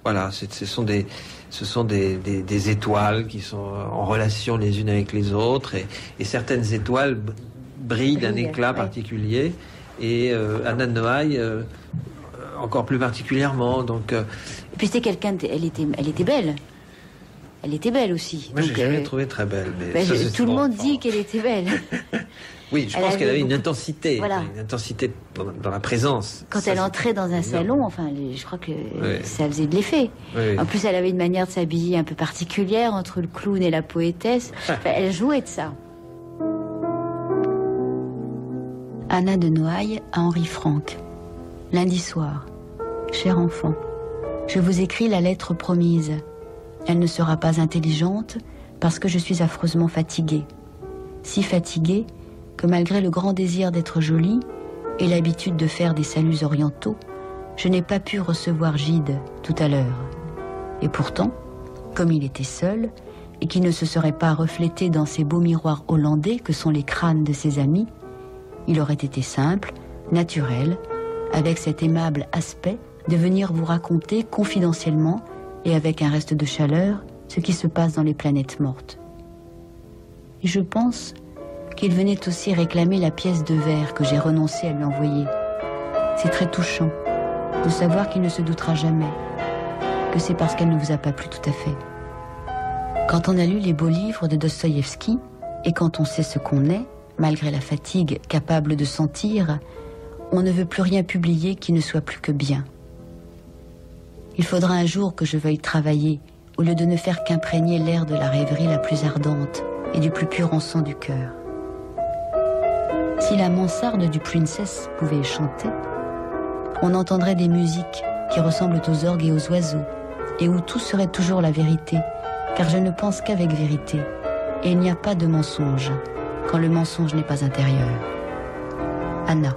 ce sont des étoiles qui sont en relation les unes avec les autres, et certaines étoiles brillent d'un éclat particulier, et Anna Noailles encore plus particulièrement. Donc, et puis c'était quelqu'un, elle était belle. Elle était belle aussi. Moi, j'ai jamais trouvé très belle. Mais tout le monde dit qu'elle était belle. Oui, je pense qu'elle avait une intensité, une intensité dans la présence. Quand elle entrait dans un salon, enfin, je crois que ça faisait de l'effet. Oui. En plus, elle avait une manière de s'habiller un peu particulière entre le clown et la poétesse. Enfin, elle jouait de ça. Anna de Noailles à Henri Franck. Lundi soir. Cher enfant, je vous écris la lettre promise. Elle ne sera pas intelligente parce que je suis affreusement fatiguée. Si fatiguée que malgré le grand désir d'être jolie et l'habitude de faire des saluts orientaux, je n'ai pas pu recevoir Gide tout à l'heure. Et pourtant, comme il était seul et qu'il ne se serait pas reflété dans ces beaux miroirs hollandais que sont les crânes de ses amis, il aurait été simple, naturel, avec cet aimable aspect, de venir vous raconter confidentiellement et avec un reste de chaleur ce qui se passe dans les planètes mortes. Et je pense qu'il venait aussi réclamer la pièce de verre que j'ai renoncé à lui envoyer. C'est très touchant de savoir qu'il ne se doutera jamais que c'est parce qu'elle ne vous a pas plu tout à fait. Quand on a lu les beaux livres de Dostoïevski et quand on sait ce qu'on est, malgré la fatigue capable de sentir, on ne veut plus rien publier qui ne soit plus que bien. Il faudra un jour que je veuille travailler, au lieu de ne faire qu'imprégner l'air de la rêverie la plus ardente et du plus pur encens du cœur. Si la mansarde du Princess pouvait chanter, on entendrait des musiques qui ressemblent aux orgues et aux oiseaux, et où tout serait toujours la vérité, car je ne pense qu'avec vérité, et il n'y a pas de mensonge, quand le mensonge n'est pas intérieur. Anna.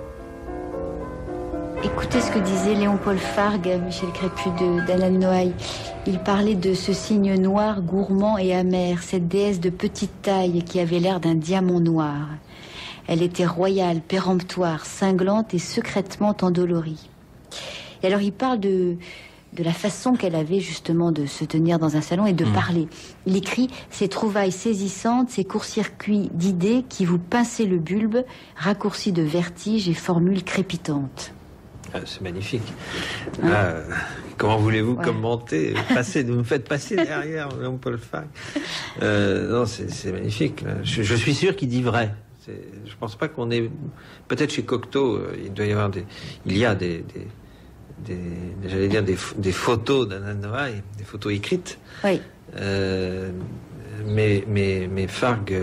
Écoutez ce que disait Léon-Paul Fargue, Michel Crépu d'Anna Noailles. Il parlait de ce cygne noir, gourmand et amer, cette déesse de petite taille qui avait l'air d'un diamant noir. Elle était royale, péremptoire, cinglante et secrètement endolorie. Et alors il parle de la façon qu'elle avait justement de se tenir dans un salon et de parler. Il écrit « Ces trouvailles saisissantes, ces courts-circuits d'idées qui vous pinçaient le bulbe, raccourcis de vertige et formules crépitantes. » C'est magnifique. Comment voulez-vous commenter, vous me faites passer derrière Léon-Paul Fargue. Non, c'est magnifique. Je suis sûr qu'il dit vrai. Je pense pas qu'on ait... Peut-être chez Cocteau, il y a des photos d'Anna Noailles, des photos écrites. Oui. Mais Fargue,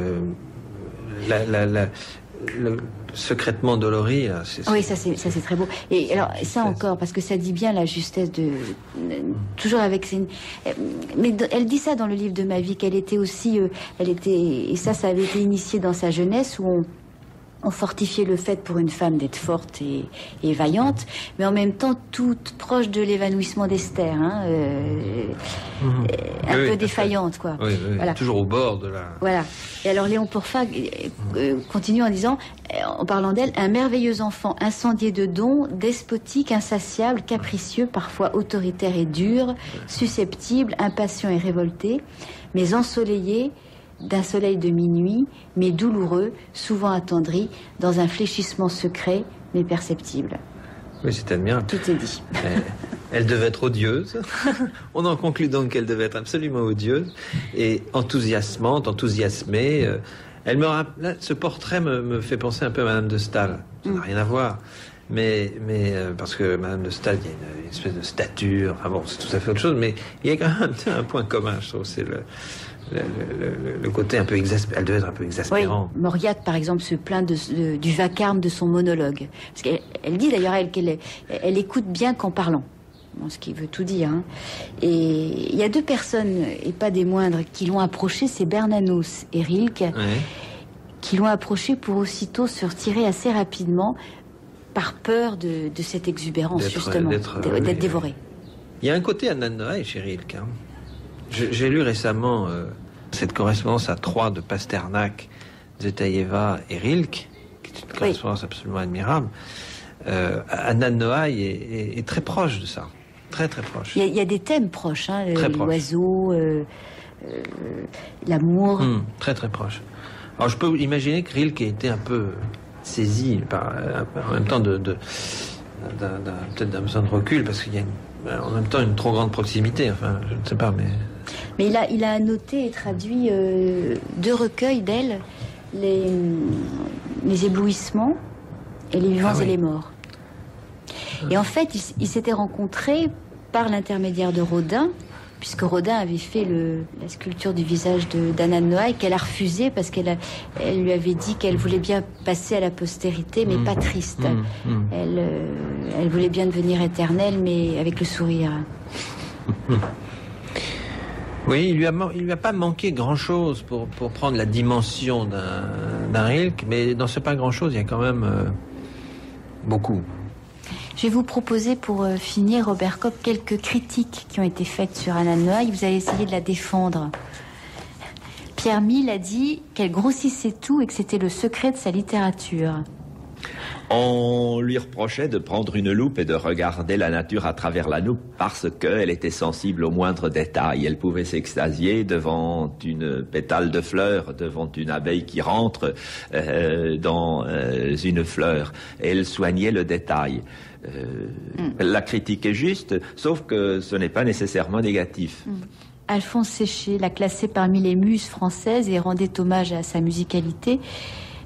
le secrètement dolori, là, oui, ça c'est très beau. Et alors ça encore, parce que ça dit bien la justesse de toujours avec mais elle dit ça dans le livre de ma vie, qu'elle était aussi et ça avait été initié dans sa jeunesse, où on fortifiait le fait pour une femme d'être forte et vaillante, mais en même temps toute proche de l'évanouissement d'Esther, hein, un peu défaillante, quoi. Oui, voilà. Toujours au bord de la... Voilà. Et alors Léon Pourfat continue en disant, en parlant d'elle, un merveilleux enfant incendié de dons, despotique, insatiable, capricieux, parfois autoritaire et dur, susceptible, impatient et révolté, mais ensoleillé d'un soleil de minuit, mais douloureux, souvent attendri, dans un fléchissement secret, mais perceptible. Oui, c'est admirable. Tout est dit. Elle devait être odieuse. On en conclut donc qu'elle devait être absolument odieuse et enthousiasmante, enthousiasmée. Elle me rappelle, ce portrait me fait penser un peu à Madame de Staël. Ça n'a rien à voir. Mais parce que Madame de Staël, il y a une espèce de stature. Enfin bon, c'est tout à fait autre chose. Mais il y a quand même un point commun, je trouve. C'est le côté un peu exaspérant. Elle devait être un peu exaspérante. Oui, Mauriac, par exemple, se plaint du vacarme de son monologue. Parce qu'elle dit d'ailleurs qu'elle écoute bien qu'en parlant. Bon, ce qui veut tout dire. Hein. Et il y a deux personnes, et pas des moindres, qui l'ont approché, c'est Bernanos et Rilke, qui l'ont approché pour aussitôt se retirer assez rapidement par peur de cette exubérance, justement, d'être dévoré. Il y a un côté Anna de Noailles chez Rilke. Hein. J'ai lu récemment cette correspondance à 3 de Pasternak, Tsvetaeva et Rilke, qui est une correspondance absolument admirable. Anna de Noailles est très proche de ça. Très très proche. Il y a des thèmes proches, hein, l'oiseau, l'amour. Très très proche. Alors je peux imaginer que Rilke a été un peu saisi en même temps peut-être d'un besoin de recul, parce qu'il y a en même temps une trop grande proximité. Enfin, je ne sais pas, mais il a annoté et traduit 2 recueils d'elle, les éblouissements et les vivants et les morts. Et en fait, ils s'étaient rencontrés par l'intermédiaire de Rodin, puisque Rodin avait fait la sculpture du visage d'Anna de Noailles, qu'elle a refusé parce qu'elle lui avait dit qu'elle voulait bien passer à la postérité, mais pas triste. Elle voulait bien devenir éternelle, mais avec le sourire. Oui, il lui a pas manqué grand-chose pour prendre la dimension d'un Rilke, mais dans ce pas grand-chose, il y a quand même beaucoup. Je vais vous proposer pour finir, Robert Kopp, quelques critiques qui ont été faites sur Anna de Noailles. Vous allez essayer de la défendre. Pierre Mille a dit qu'elle grossissait tout et que c'était le secret de sa littérature. On lui reprochait de prendre une loupe et de regarder la nature à travers la loupe parce qu'elle était sensible aux moindres détails. Elle pouvait s'extasier devant une pétale de fleur, devant une abeille qui rentre dans une fleur. Elle soignait le détail. La critique est juste, sauf que ce n'est pas nécessairement négatif. Alphonse Séché l'a classée parmi les muses françaises et rendait hommage à sa musicalité,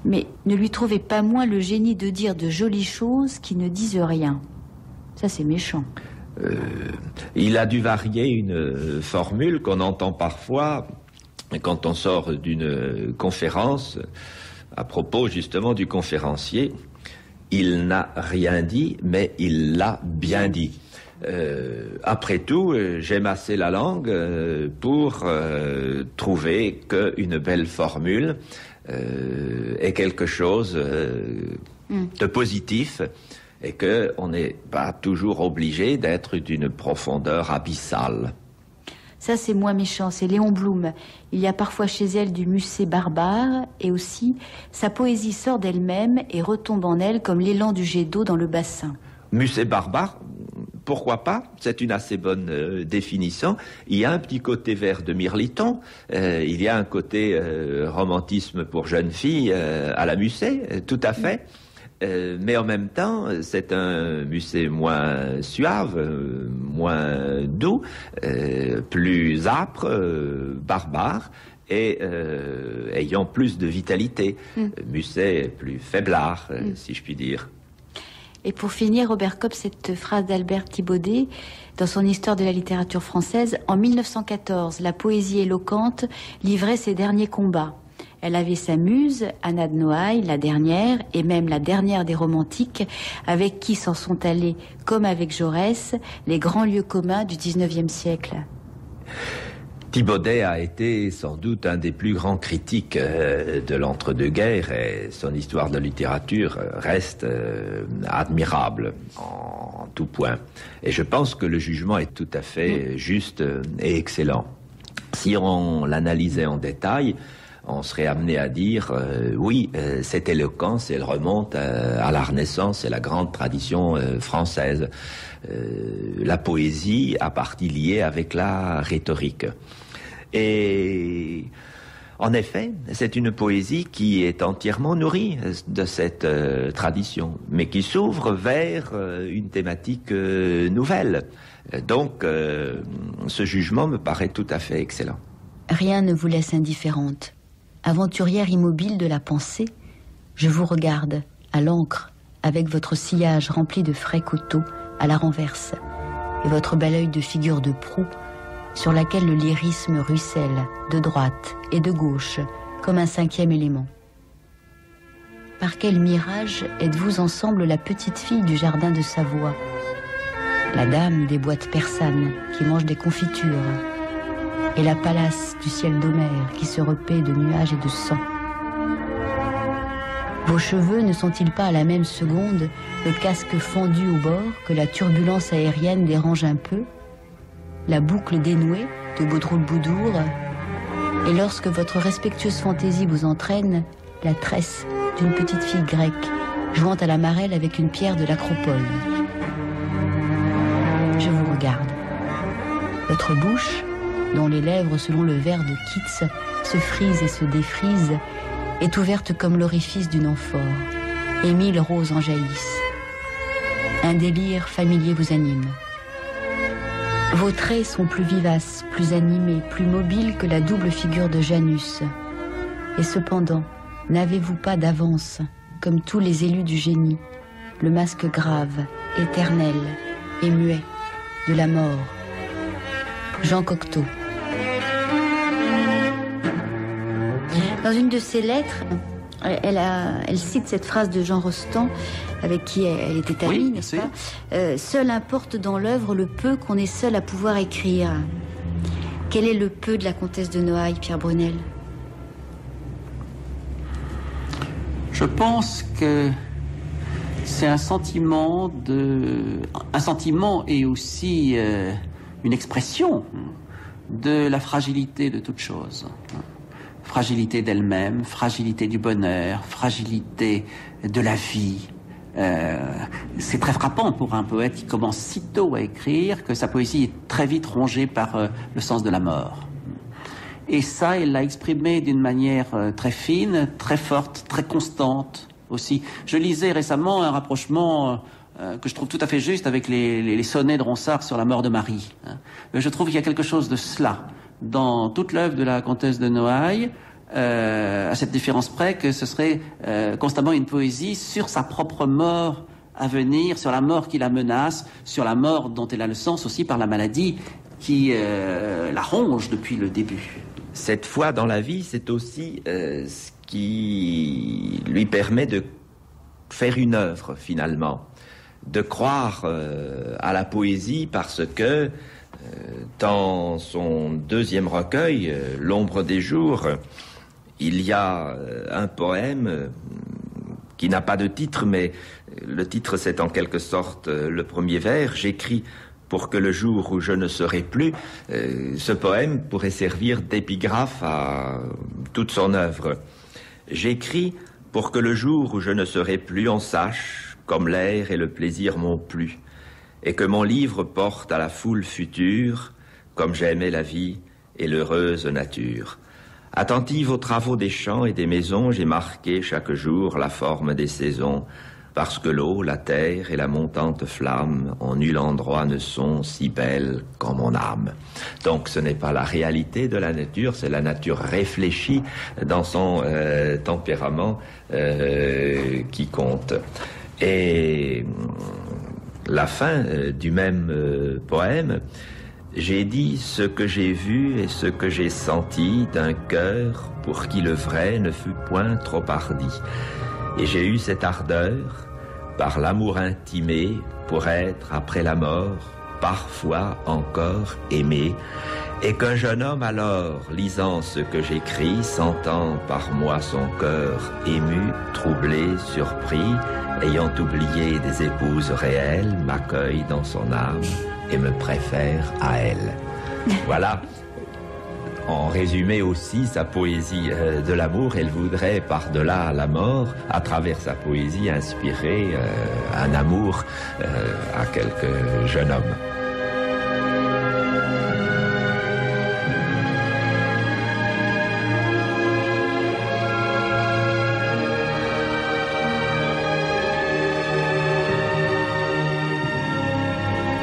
mais ne lui trouvait pas moins le génie de dire de jolies choses qui ne disent rien. Ça, c'est méchant. Il a dû varier une formule qu'on entend parfois quand on sort d'une conférence à propos justement du conférencier. Il n'a rien dit, mais il l'a bien dit. Après tout, j'aime assez la langue pour trouver qu'une belle formule est quelque chose de positif et qu'on n'est pas toujours obligé d'être d'une profondeur abyssale. Ça, c'est moins méchant, c'est Léon Blum. Il y a parfois chez elle du musset barbare, et aussi, sa poésie sort d'elle-même et retombe en elle comme l'élan du jet d'eau dans le bassin. Musset barbare, pourquoi pas? C'est une assez bonne définition. Il y a un petit côté vers de Mirliton, il y a un côté romantisme pour jeunes filles à la Musset, tout à fait. Mais en même temps, c'est un Musset moins suave, moins doux, plus âpre, barbare, et ayant plus de vitalité. Musset plus faiblard, si je puis dire. Et pour finir, Robert Kopp, cette phrase d'Albert Thibaudet, dans son Histoire de la littérature française, en 1914, la poésie éloquente livrait ses derniers combats. Elle avait sa muse, Anna de Noailles, la dernière, et même la dernière des romantiques, avec qui s'en sont allés, comme avec Jaurès, les grands lieux communs du XIXe siècle. Thibaudet a été sans doute un des plus grands critiques de l'entre-deux-guerres et son histoire de la littérature reste admirable en tout point. Et je pense que le jugement est tout à fait juste et excellent. Si on l'analysait en détail, on serait amené à dire oui, cette éloquence, elle remonte à la Renaissance et la grande tradition française. La poésie a partie liée avec la rhétorique. Et en effet, c'est une poésie qui est entièrement nourrie de cette tradition, mais qui s'ouvre vers une thématique nouvelle. Donc, ce jugement me paraît tout à fait excellent. Rien ne vous laisse indifférente. Aventurière immobile de la pensée, je vous regarde, à l'encre, avec votre sillage rempli de frais coteaux à la renverse, et votre bel œil de figure de proue, sur laquelle le lyrisme ruisselle, de droite et de gauche, comme un cinquième élément. Par quel mirage êtes-vous ensemble la petite fille du jardin de Savoie, la dame des boîtes persanes qui mange des confitures, et la Pallas du ciel d'Homère qui se repaît de nuages et de sang? Vos cheveux ne sont-ils pas à la même seconde le casque fendu au bord que la turbulence aérienne dérange un peu, la boucle dénouée de Baudroulle-Boudour, et lorsque votre respectueuse fantaisie vous entraîne, la tresse d'une petite fille grecque jouant à la marelle avec une pierre de l'Acropole? Je vous regarde. Votre bouche, dont les lèvres selon le vers de Keats se frisent et se défrisent, est ouverte comme l'orifice d'une amphore, et 1000 roses en jaillissent. Un délire familier vous anime. Vos traits sont plus vivaces, plus animés, plus mobiles que la double figure de Janus. Et cependant, n'avez-vous pas d'avance, comme tous les élus du génie, le masque grave, éternel et muet de la mort? Jean Cocteau. Dans une de ses lettres, elle cite cette phrase de Jean Rostand, avec qui elle était amie, oui, n'est-ce pas? Seul importe dans l'œuvre le peu qu'on est seul à pouvoir écrire. Quel est le peu de la comtesse de Noailles, Pierre Brunel? Je pense que c'est un sentiment et aussi une expression de la fragilité de toute chose. Fragilité d'elle-même, fragilité du bonheur, fragilité de la vie. C'est très frappant pour un poète qui commence si tôt à écrire que sa poésie est très vite rongée par le sens de la mort. Et ça, elle l'a exprimé d'une manière très fine, très forte, très constante aussi. Je lisais récemment un rapprochement que je trouve tout à fait juste avec les sonnets de Ronsard sur la mort de Marie. Je trouve qu'il y a quelque chose de cela dans toute l'œuvre de la comtesse de Noailles, à cette différence près que ce serait constamment une poésie sur sa propre mort à venir, sur la mort qui la menace, sur la mort dont elle a le sens aussi par la maladie qui la ronge depuis le début. Cette foi dans la vie, c'est aussi ce qui lui permet de faire une œuvre, finalement. De croire à la poésie parce que dans son deuxième recueil, L'ombre des jours, il y a un poème qui n'a pas de titre, mais le titre c'est en quelque sorte le premier vers. J'écris pour que le jour où je ne serai plus, ce poème pourrait servir d'épigraphe à toute son œuvre. J'écris pour que le jour où je ne serai plus, on sache, comme l'air et le plaisir m'ont plu, et que mon livre porte à la foule future, comme j'aimais la vie et l'heureuse nature. Attentive aux travaux des champs et des maisons, j'ai marqué chaque jour la forme des saisons, parce que l'eau, la terre et la montante flamme en nul endroit ne sont si belles qu'en mon âme. Donc ce n'est pas la réalité de la nature, c'est la nature réfléchie dans son tempérament qui compte. Et la fin du même poème, j'ai dit ce que j'ai vu et ce que j'ai senti d'un cœur pour qui le vrai ne fut point trop hardi. Et j'ai eu cette ardeur, par l'amour intimé, pour être, après la mort, parfois encore aimé, et qu'un jeune homme alors, lisant ce que j'écris, sentant par moi son cœur ému, troublé, surpris, ayant oublié des épouses réelles, m'accueille dans son âme et me préfère à elle. Voilà. En résumé aussi, sa poésie de l'amour, elle voudrait, par-delà la mort, à travers sa poésie, inspirer un amour à quelque jeune homme.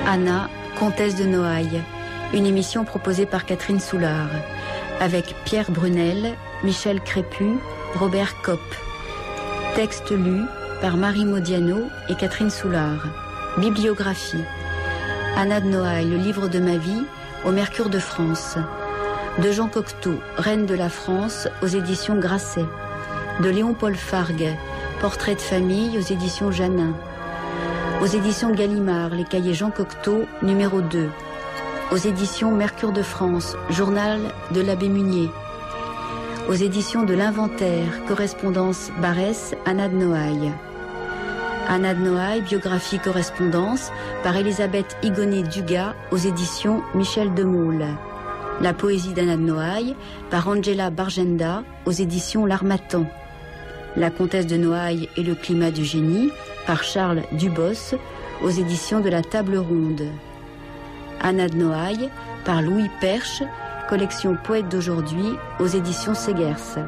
Anna, comtesse de Noailles, une émission proposée par Catherine Soulard, avec Pierre Brunel, Michel Crépu, Robert Kopp. Texte lu par Marie Modiano et Catherine Soulard. Bibliographie. Anna de Noailles, le livre de ma vie, au Mercure de France. De Jean Cocteau, Reine de la France, aux éditions Grasset. De Léon-Paul Fargue, Portrait de famille, aux éditions Janin. Aux éditions Gallimard, les cahiers Jean Cocteau, numéro 2. Aux éditions Mercure de France, journal de l'abbé Munier. Aux éditions de l'Inventaire, correspondance Barès, Anna de Noailles. Anna de Noailles, biographie correspondance, par Elisabeth Higonnet-Dugas, aux éditions Michel Demoule. La poésie d'Anna de Noailles, par Angela Bargenda, aux éditions L'Harmattan. La comtesse de Noailles et le climat du génie, par Charles Dubos, aux éditions de la Table Ronde. Anna de Noailles, par Louis Perche, collection Poètes d'aujourd'hui, aux éditions Segers.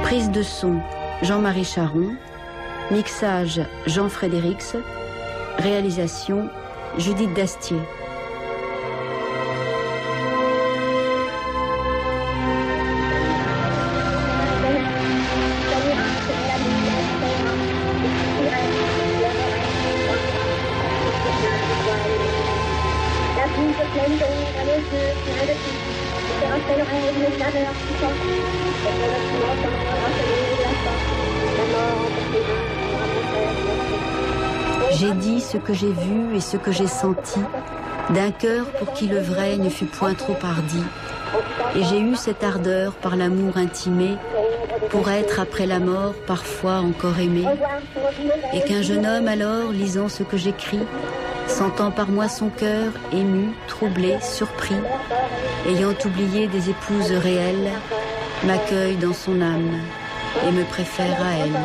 Prise de son, Jean-Marie Charon. Mixage, Jean Frédérix. Réalisation, Judith Dastier. J'ai dit ce que j'ai vu et ce que j'ai senti, d'un cœur pour qui le vrai ne fut point trop hardi. Et j'ai eu cette ardeur par l'amour intimé, pour être après la mort parfois encore aimé. Et qu'un jeune homme alors, lisant ce que j'écris, sentant par moi son cœur ému, troublé, surpris, ayant oublié des épouses réelles, m'accueille dans son âme et me préfère à elle.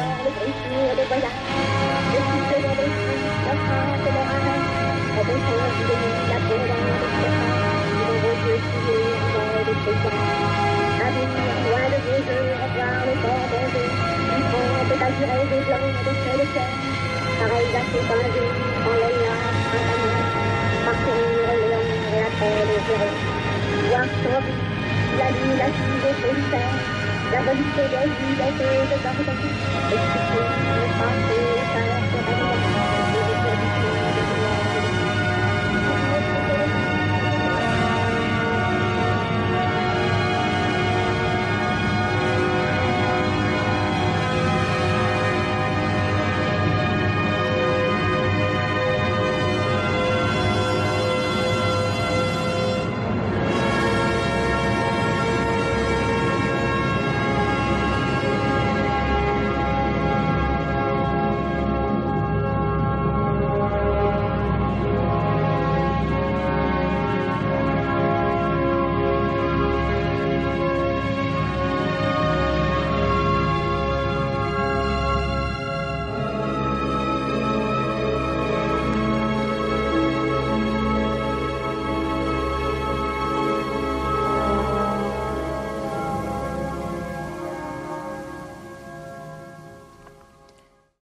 La volupté des vies, des de